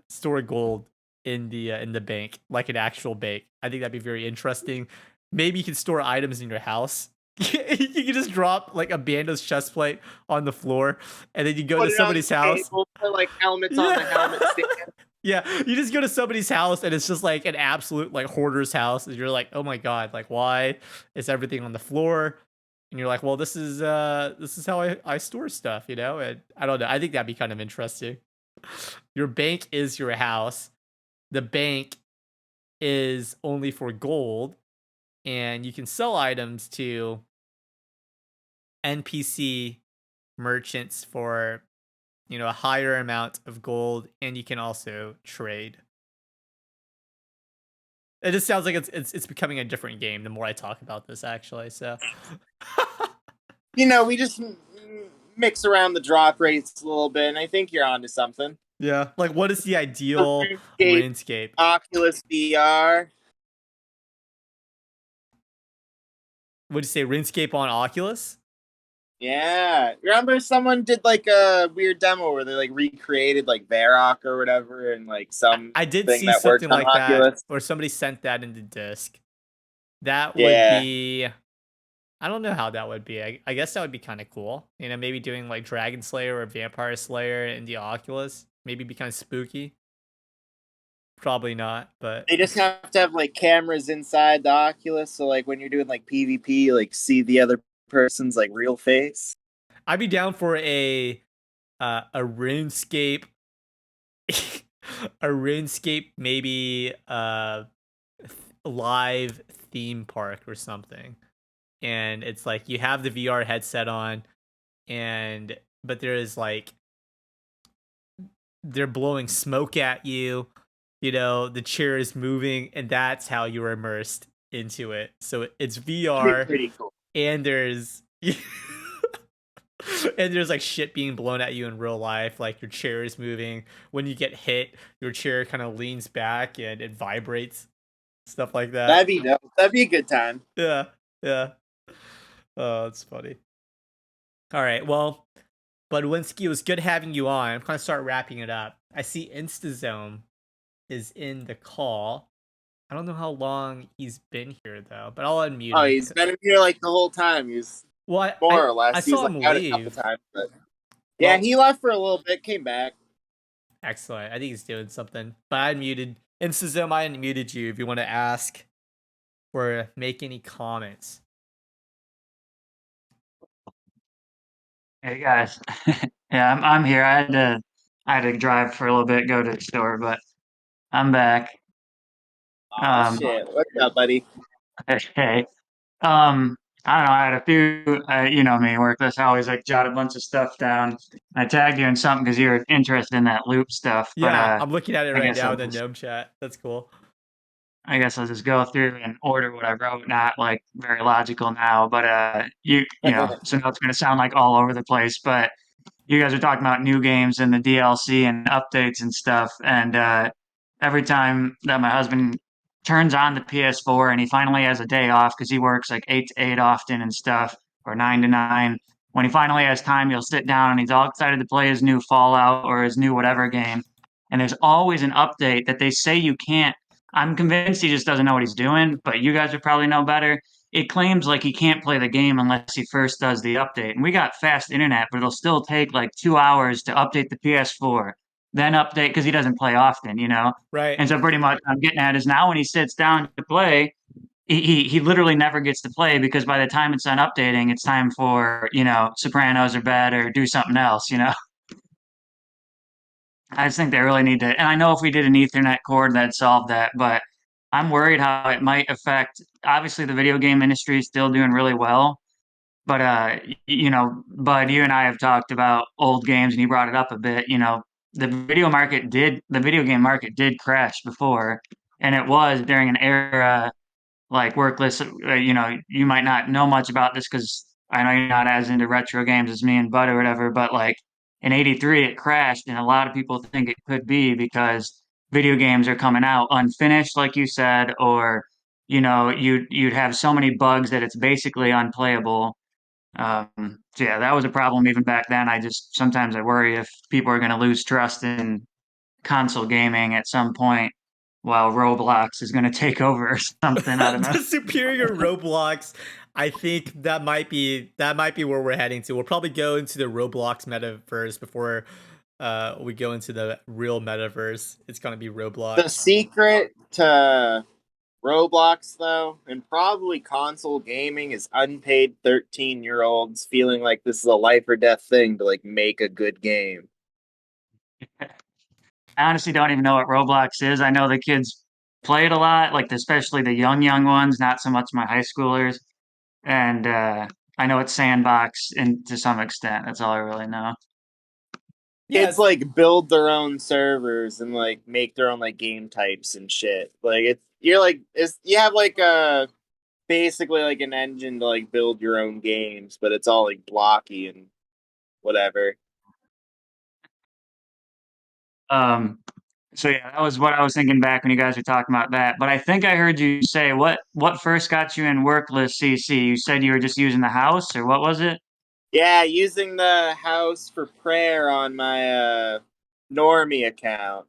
store gold in the bank, like an actual bank. I think that'd be very interesting. Maybe you can store items in your house. You can just drop like a Bandos chest plate on the floor, and then you go Put to it on somebody's the house. table, put like helmets on the helmet Yeah. stand. Yeah, you just go to somebody's house and it's just like an absolute like hoarder's house, and you're like, oh my god, like why is everything on the floor? And you're like, well, this is how I store stuff, And I don't know. I think that'd be kind of interesting. Your bank is your house. The bank is only for gold, and you can sell items to NPC merchants for a higher amount of gold, and you can also trade. It just sounds like it's becoming a different game the more I talk about this, actually. So, We just mix around the drop rates a little bit, and I think you're onto something. yeah, like what is the So ideal RuneScape, RuneScape? Oculus VR. Would you say RuneScape on Oculus? Yeah, remember someone did like a weird demo where they like recreated like Varrock or whatever, and like some I did thing see that worked something on like that, Oculus. or somebody sent that into disc. That would Yeah, be. I don't know how that would be. I guess that would be kind of cool. Maybe doing like Dragon Slayer or Vampire Slayer in the Oculus. Maybe be kind of spooky. Probably not, but they just have to have like cameras inside the Oculus, so like when you're doing like PvP, you, like see the other person's like real face. I'd be down for a RuneScape, a RuneScape maybe live theme park or something. And it's like you have the VR headset on, but there is like they're blowing smoke at you. The chair is moving, and that's how you're immersed into it. So it's That'd be VR pretty cool. and there's and there's like shit being blown at you in real life, like your chair is moving. When you get hit, your chair kind of leans back and it vibrates, stuff like that. That'd be dope. That'd be a good time. Yeah, yeah. Oh, that's funny. All right, well, Budwinski, it was good having you on. I'm gonna start wrapping it up. I see InstaZone is in the call. I don't know how long he's been here though, but I'll unmute Oh, him. he's been here like the whole time. He's Well, more or less. I He was saw like him out a couple leave. times, but yeah, Well, he left for a little bit, came back. excellent. I think he's doing something. But I unmuted InstaZone. I unmuted you if you want to ask or make any comments. Hey guys, yeah, I'm here. I had to drive for a little bit, go to the store, but I'm back. Oh shit! What's up, buddy? Hey, I don't know. I had a few, you know me, Workless. I always like jot a bunch of stuff down. I tagged you in something because you were interested in that loop stuff, but Yeah, I'm looking at it I right guess now I'll in the just, gnome chat. That's cool. I guess I'll just go through and order what I wrote. Not like very logical now, but you know, so now it's gonna sound like all over the place, but. You guys are talking about new games and the DLC and updates and stuff. And every time that my husband turns on the PS4 and he finally has a day off because he works like 8 to 8 often and stuff, or 9 to 9, when he finally has time, he'll sit down and he's all excited to play his new Fallout or his new whatever game. And there's always an update that they say you can't. I'm convinced he just doesn't know what he's doing, but you guys would probably know better. It claims like he can't play the game unless he first does the update. And we got fast internet, but it'll still take like 2 hours to update the PS4, then update because he doesn't play often, you know? Right. And so pretty much I'm getting at is now when he sits down to play, he literally never gets to play because by the time it's done updating, it's time for, you know, Sopranos or bed or do something else, you know? I just think they really need to, and I know if we did an Ethernet cord, that'd solve that, but I'm worried how it might affect. Obviously, the video game industry is still doing really well, but you know, Bud, you and I have talked about old games, and you brought it up a bit. You know, the video game market did crash before, and it was during an era like Workless. You know, you might not know much about this because I know you're not as into retro games as me and Bud or whatever, but like in '83 it crashed, and a lot of people think it could be because video games are coming out unfinished, like you said, or you know, you'd have so many bugs that it's basically unplayable. So yeah, that was a problem even back then. I just sometimes I worry if people are going to lose trust in console gaming at some point while Roblox is going to take over or something. I don't know. The superior Roblox. I think that might be where we're heading to. We'll probably go into the Roblox metaverse before we go into the real metaverse. It's gonna be The Roblox. secret to Roblox, though, and probably console gaming, is unpaid 13-year-olds feeling like this is a life or death thing to like make a good game. I honestly don't even know what Roblox is. I know the kids play it a lot, like especially the young ones, not so much my high schoolers. And I know it's sandbox and to some extent. That's all I really know. Yeah, Kids like build their own servers and like make their own like game types and shit. Like you have like basically like an engine to like build your own games, but it's all like blocky and whatever. Um, so yeah, that was what I was thinking back when you guys were talking about that. But I think I heard you say what first got you in Workless CC? You said you were just using the house, or what was it? Yeah, using the house for prayer on my normie account.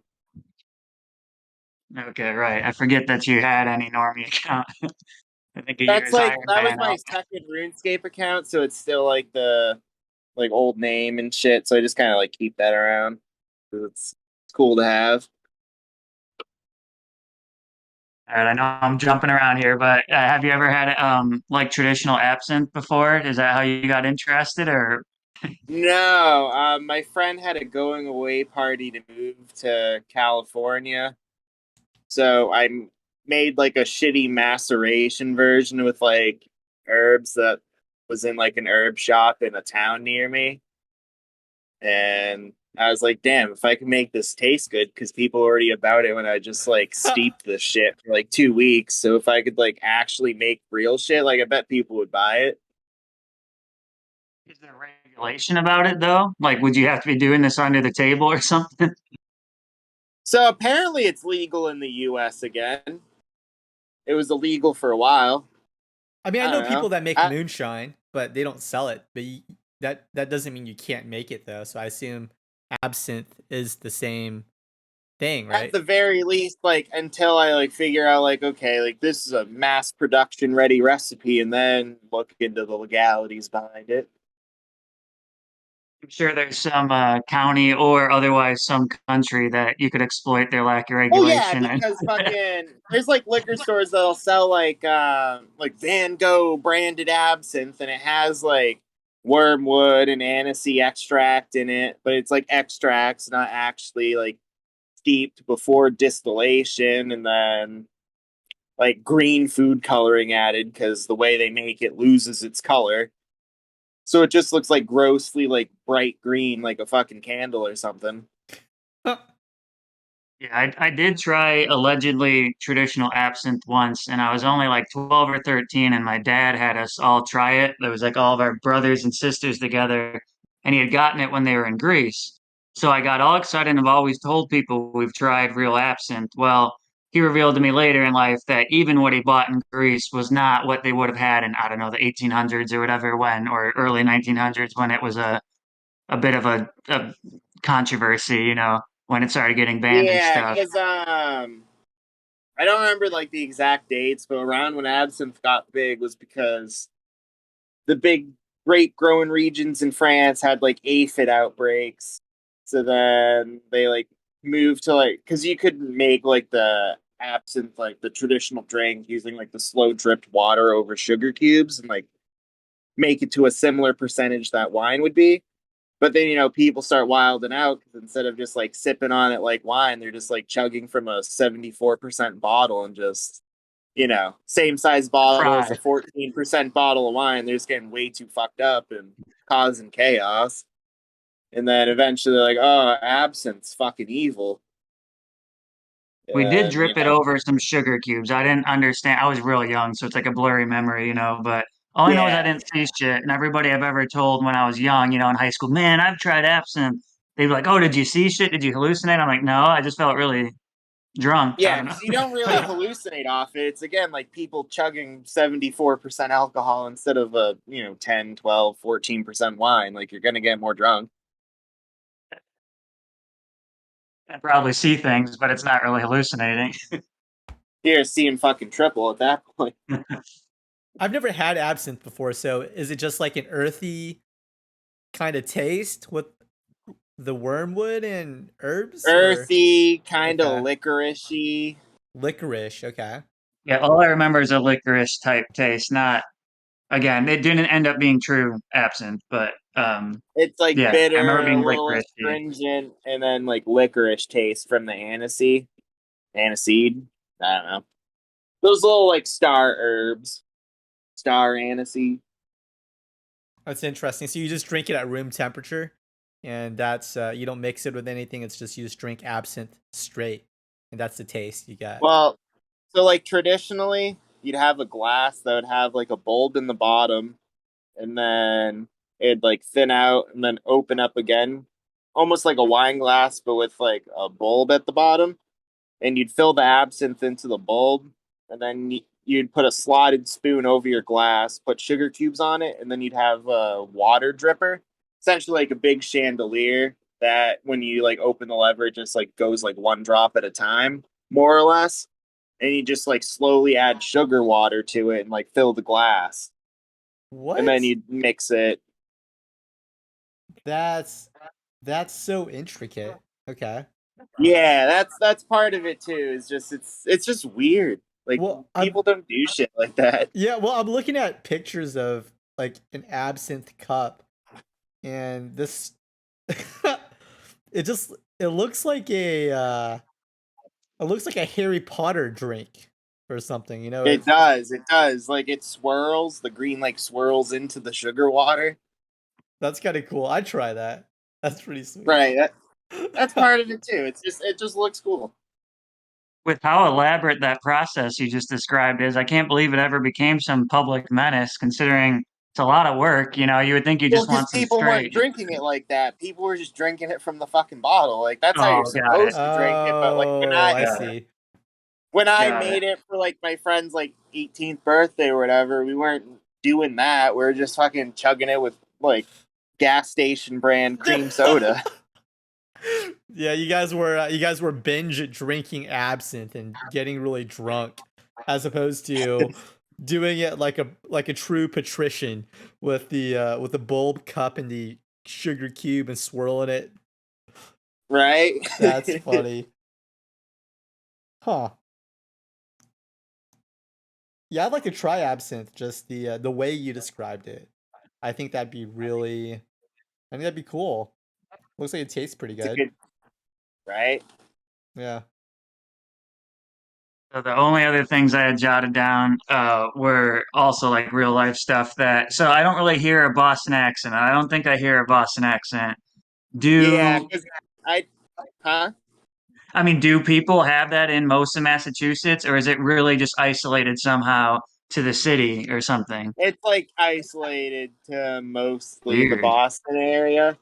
Okay, right. I forget that you had any normie account. I think of you That's as like Iron that was Man. my second RuneScape account, so it's still like the like old name and shit. So I just kind of like keep that around. 'Cause it's cool to have. All right, I know I'm jumping around here, but have you ever had like traditional absinthe before? Is that how you got interested, or No, my friend had a going away party to move to California, so made like a shitty maceration version with like herbs that was in like an herb shop in a town near me, and I was like, damn, if I can make this taste good, because people already about it when I just like steeped the shit for like 2 weeks. So if I could like actually make real shit, like I bet people would buy it. Is there regulation about it though? Like, would you have to be doing this under the table or something? So apparently it's legal in the US again. It was illegal for a while. I mean, I I know don't people know. that make moonshine, but they don't sell it. But that doesn't mean you can't make it though. So I assume absinthe is the same thing, At right? the very least, like until I like figure out like, okay, like this is a mass production ready recipe, and then look into the legalities behind it. I'm sure there's some county or otherwise some country that you could exploit their lack of Oh yeah, regulation. And because fucking there's like liquor stores that'll sell like Van Gogh branded absinthe, and it has like wormwood and aniseed extract in it, but it's like extracts, not actually like steeped before distillation, and then like green food coloring added because the way they make it loses its color. So it just looks like grossly like bright green, like a fucking candle or something. yeah, I did try allegedly traditional absinthe once, and I was only like 12 or 13, and my dad had us all try it. There was like all of our brothers and sisters together, and he had gotten it when they were in Greece. So I got all excited and I've always told people we've tried real absinthe. Well, he revealed to me later in life that even what he bought in Greece was not what they would have had in, I don't know, the 1800s or whatever, when, or early 1900s, when it was a bit of a controversy, when it started getting banned and Yeah, stuff. because I don't remember like the exact dates, but around when absinthe got big was because the big grape growing regions in France had like aphid outbreaks. So then they like moved to like because you could make like the absinthe like the traditional drink using like the slow dripped water over sugar cubes and like make it to a similar percentage that wine would be. But then people start wilding out because instead of just like sipping on it like wine, they're just like chugging from a 74% bottle and just same size bottle as a Pride. 14% bottle of wine. They're just getting way too fucked up and causing chaos. And then eventually they're like, oh, absinthe's fucking evil. We did And drip it over some sugar cubes. I didn't understand. I was real young, so it's like a blurry memory, But all I know is I yeah, didn't see shit. And everybody I've ever told when I was young, in high school, man, I've tried absinthe. They'd be like, oh, did you see shit? Did you hallucinate? I'm like, no, I just felt really drunk. I yeah, don't because you don't really know. hallucinate off it. It's again like people chugging 74% alcohol instead of a 10, 12, 14% wine. Like you're gonna get more drunk. I probably see things, but it's not really hallucinating. You're seeing fucking triple at that point. I've never had absinthe before, so is it just like an earthy kind of taste with the wormwood and herbs, or Earthy, kind of okay, licoricey. licorice? Okay, Yeah, all I remember is a licorice type taste. Not again, it didn't end up being true absinthe, but It's like yeah, I remember bitter, a being little licorice. astringent, and then like licorice taste from the aniseed. Aniseed? I don't know. Those little like star herbs. Star aniseed. that's interesting. So you just drink it at room temperature, and that's you don't mix it with anything. It's just you just drink absinthe straight, and that's the taste you get. Well, so like traditionally, you'd have a glass that would have like a bulb in the bottom, and then it'd like thin out and then open up again, almost like a wine glass, but with like a bulb at the bottom. And you'd fill the absinthe into the bulb, and then you'd put a slotted spoon over your glass, put sugar cubes on it, and then you'd have a water dripper, essentially like a big chandelier that when you like open the lever, it just like goes like one drop at a time, more or less. And you just like slowly add sugar water to it and like fill the glass, and then What? you'd mix it. That's that's so intricate. Okay. Yeah, that's part of it too. Is just it's just weird. Like Well, I'm people don't do shit like that. yeah. Well, I'm looking at pictures of like an absinthe cup, and this it just it looks like it looks like a Harry Potter drink or something. It It's does. It does. Like it swirls. The green like swirls into the sugar water. that's kind of cool. I'd try that. That's pretty sweet. Right. That's part of it too. It just looks cool. With how elaborate that process you just described is, I can't believe it ever became some public menace, considering it's a lot of work. You know, you would think you Well, just because want some people weren't straight. drinking it like that. People were just drinking it from the fucking bottle. Like that's how you're Oh, got it. supposed to drink it. But like Oh, I Got it. see. when I Got it. made it for like my friend's like 18th birthday or whatever, we weren't doing that. We were just fucking chugging it with like gas station brand cream soda. Yeah, you guys were binge drinking absinthe and getting really drunk, as opposed to doing it like a true patrician with the bulb cup and the sugar cube and swirling it. Right? That's funny. Huh. Yeah, I'd like to try absinthe, just the way you described it. I think that'd be really I think that'd be cool. Looks like it tastes pretty It's a good. good, right? Yeah. So the only other things I had jotted down were also like real life stuff that. So I don't really hear a Boston accent. I don't think I hear a Boston accent. Yeah, Do because I, huh? do people have that in most of Massachusetts, or is it really just isolated somehow to the city or something? It's like isolated to mostly the Weird. Boston area.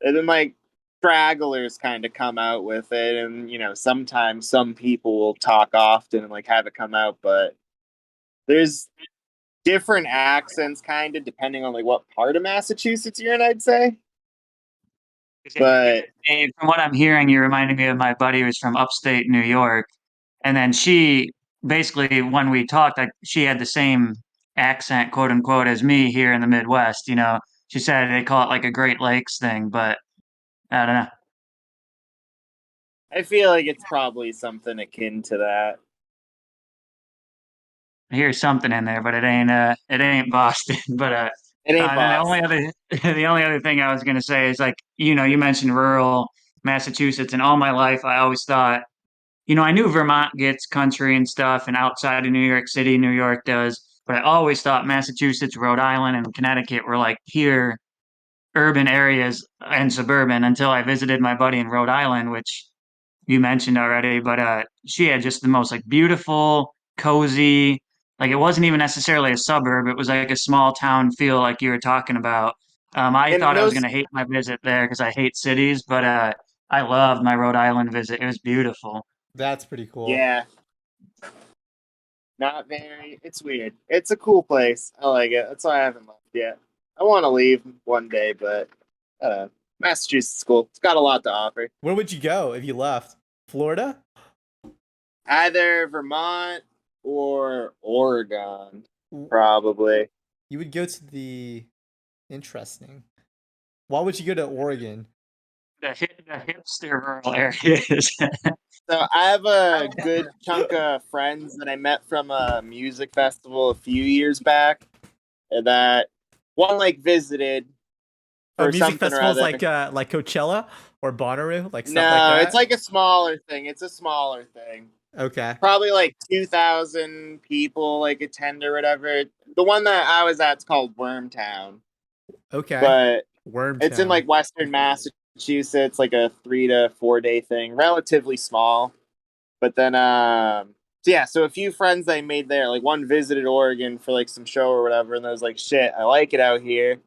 And then like stragglers kind of come out with it, and sometimes some people will talk often and like have it come out, but there's different accents kind of depending on like what part of Massachusetts you're in, I'd say. 'Cause But from what I'm hearing, you reminded me of my buddy who's from upstate New York, and then she basically when we talked, she had the same accent, quote unquote, as me here in the Midwest. You know, she said they call it like a Great Lakes thing, but I don't know. I feel like it's probably something akin to that. I hear something in there, but it ain't Boston. But It ain't and then the only Boston. other the only other thing I was gonna say is like you mentioned rural Massachusetts, and all my life I always thought I knew Vermont gets country and stuff, and outside of New York City, New York does. But I always thought Massachusetts, Rhode Island, and Connecticut were like pure urban areas and suburban until I visited my buddy in Rhode Island, which you mentioned already. But she had just the most like beautiful, cozy. Like it wasn't even necessarily a suburb; it was like a small town feel, like you were talking about. I And thought I was those, gonna hate my visit there because I hate cities, but I loved my Rhode Island visit. It was beautiful. That's pretty cool. yeah, not very. It's weird. It's a cool place. I like it. That's why I haven't left yet. I want to leave one day, but Massachusetts is cool. It's got a lot to offer. Where would you go if you left? Florida? Either Vermont or Oregon, W- probably. You would go to the interesting. Why would you go to Oregon? The hipster rural areas. So I have a good chunk of friends that I met from a music festival a few years back, and that one like visited Oh, for music something or festivals other. like Coachella or Bonnaroo, like stuff like No, it's that. like a smaller thing. It's a smaller thing. Okay. Probably like 2,000 people like attend or whatever. The one that I was at's called Wormtown, Okay. but it's in Wormtown. like Western Massachusetts, like a 3 to 4 day thing, relatively small. But then, so yeah, so a few friends I made there, like one visited Oregon for like some show or whatever, and I was like, shit, I like it out here.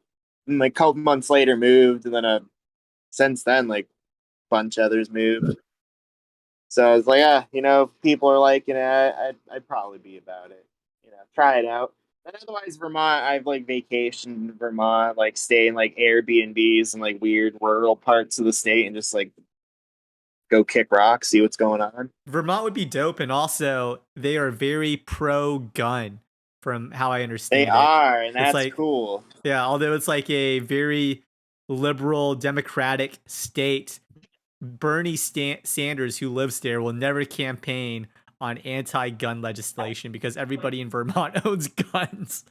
And like a couple months later moved, and then since then, like a bunch of others moved. So I was like, if people are liking it, I'd probably be about it. Try it out. And otherwise, Vermont, I've like vacationed in Vermont, like stay in like Airbnbs and like weird rural parts of the state and just like go kick rocks, see what's going on. Vermont would be dope, and also they are very pro gun, from how I They understand it. are, and It's that's like, cool. yeah, although it's like a very liberal democratic state, Bernie Sanders, who lives there, will never campaign on anti-gun legislation because everybody in Vermont owns guns.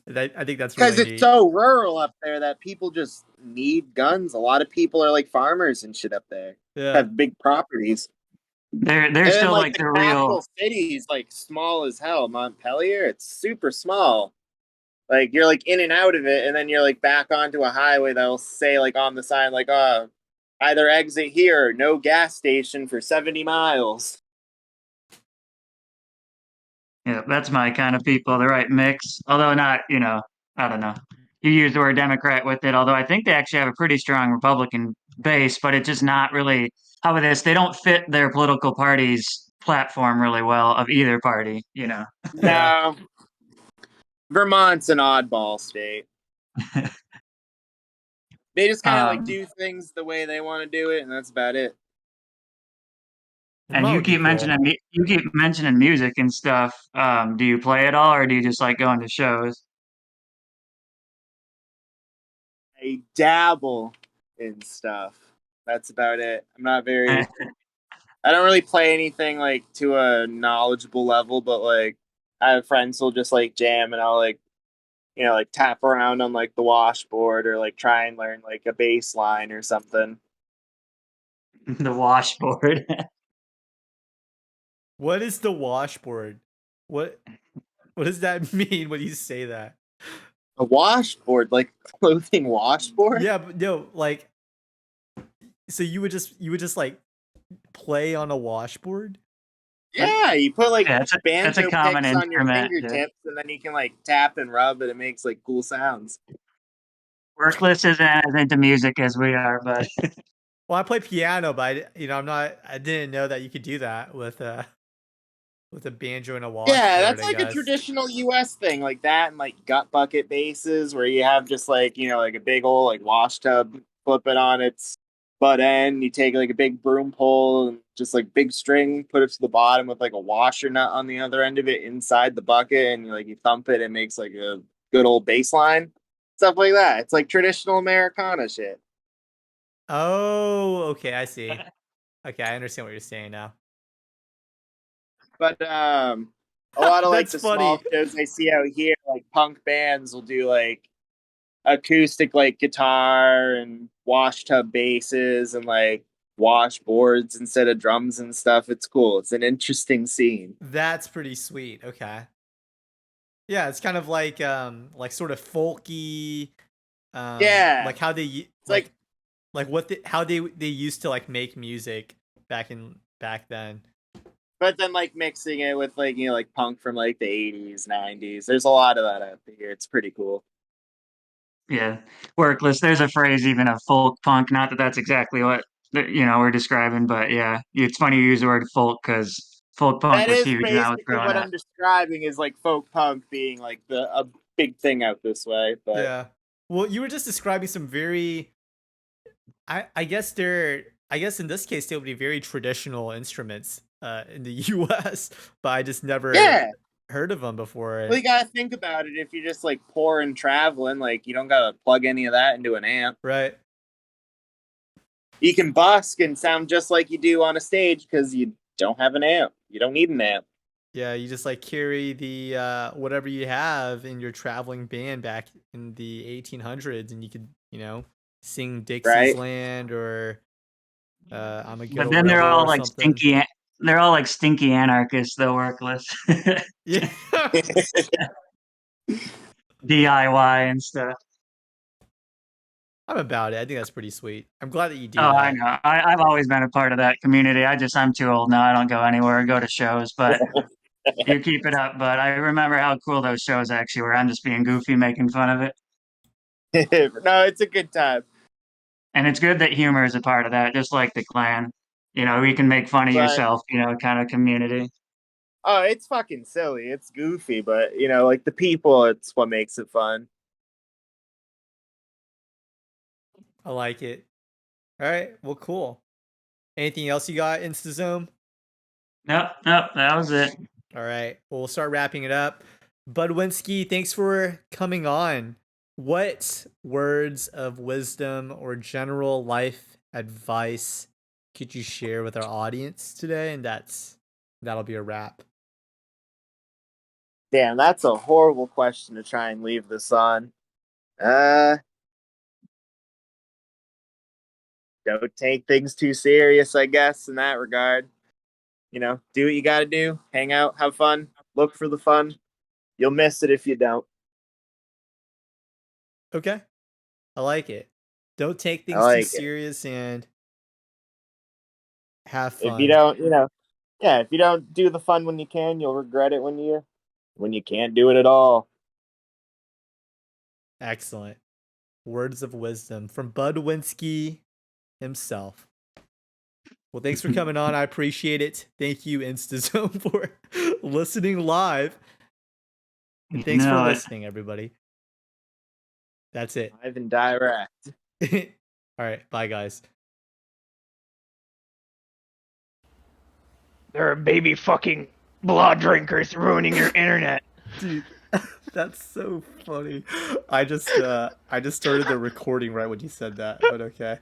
I think that's Because really it's neat. so rural up there that people just need guns. A lot of people are like farmers and shit up there, Yeah. have big properties. They're And then still like like the the real. capital city is like small as hell. Montpelier, it's super small. Like you're like in and out of it, and then you're like back onto a highway that'll say like on the sign like Either exit here or no gas station for 70 miles. Yeah, that's my kind of people, the right mix. Although not, I don't know. You use the word Democrat with it, although I think they actually have a pretty strong Republican base, but it's just not really how about this? They don't fit their political party's platform really well of either party. Yeah. No. Vermont's an oddball state. They just kind of like Um, do things the way they want to do it, and that's about it. and Vermont would be cool. you keep mentioning music and stuff. Do you play at all, or do you just like going to shows? I dabble in stuff. That's about it. I'm not very. I don't really play anything like to a knowledgeable level, but like I have friends who'll just like jam, and I'll like like tap around on like the washboard or like try and learn like a bass line or something. The washboard. What is the washboard? What does that mean when you say that? A washboard, like clothing washboard? Yeah, but no, like, so you would just like play on a washboard? Yeah, you put like Yeah, that's a banjo common picks on your instrument. fingertips, and then you can like tap and rub, and it makes like cool sounds. Workless isn't as into music as we are, but Well, I play piano, but I didn't know that you could do that with a banjo and a Yeah, washboard, that's I like a guess. traditional U.S. thing, like that, and like gut bucket basses, where you have just like like a big old like wash tub, flip it on its butt end. You take like a big broom pole and just like big string, put it to the bottom with like a washer nut on the other end of it inside the bucket, and you thump it. It makes like a good old bass line, stuff like that. It's like traditional Americana shit. Oh, okay, I see. Okay, I understand what you're saying now. But a lot of like That's the funny. small shows I see out here, like punk bands will do like acoustic like guitar and wash tub basses and like washboards instead of drums and stuff. It's cool. It's an interesting scene. That's pretty sweet. Okay. Yeah, it's kind of like sort of folky, Yeah, like how it's like like what how they used to like make music back then. but then like mixing it with like like punk from like the 80s, 90s. There's a lot of that out here. It's pretty cool. yeah, workless. There's a phrase even of folk punk. Not that that's exactly what we're describing, but yeah, it's funny you use the word folk because folk punk That was is huge when I was basically growing what up. I'm describing is like folk punk being like a big thing out this way. But Yeah. Well, you were just describing some very I guess I guess in this case they would be very traditional instruments in the US, but I just never yeah, heard of them before. well, you gotta think about it. If you're just like poor and traveling, like you don't gotta plug any of that into an amp. Right. You can busk and sound just like you do on a stage because you don't have an amp. You don't need an amp. Yeah, you just like carry the whatever you have in your traveling band back in the 1800s and you could, sing Dixie's Right? Land or I'm a Good But Old then they're Rebel all or like something. stinky. They're all like stinky anarchists, though workless. Yeah. DIY and stuff. I'm about it. I think that's pretty sweet. I'm glad that you Oh, do I that. know. I've always been a part of that community. I'm too old now. I don't go anywhere. I go to shows, but you keep it up. But I remember how cool those shows actually were. I'm just being goofy, making fun of it. No, it's a good time. And it's good that humor is a part of that, just like the clan. You can make fun of But yourself, kind of community. oh, it's fucking silly. It's goofy, but like the people, it's what makes it fun. I like it. All right. Well, cool. Anything else you got, InstaZone? Nope, nope, that was it. All right. Well, we'll start wrapping it up. Budwinski, thanks for coming on. What words of wisdom or general life advice could you share with our audience today? And that'll be a wrap. Damn, that's a horrible question to try and leave this on. Uh, don't take things too serious, I guess, in that regard. Do what you got to do. Hang out, have fun, look for the fun. You'll miss it if you don't. Okay. I like it. Don't take I things too like it. serious and Have fun. If you don't, if you don't do the fun when you can, you'll regret it when you can't do it at all. Excellent. Words of wisdom from Budwinski himself. Well, thanks for coming on. I appreciate it. Thank you, InstaZone, for listening live. And thanks for listening, everybody. That's it. Live and direct. All right. Bye, guys. There are baby fucking blood drinkers ruining your internet. Dude, that's so funny. I just started the recording right when you said that, but okay.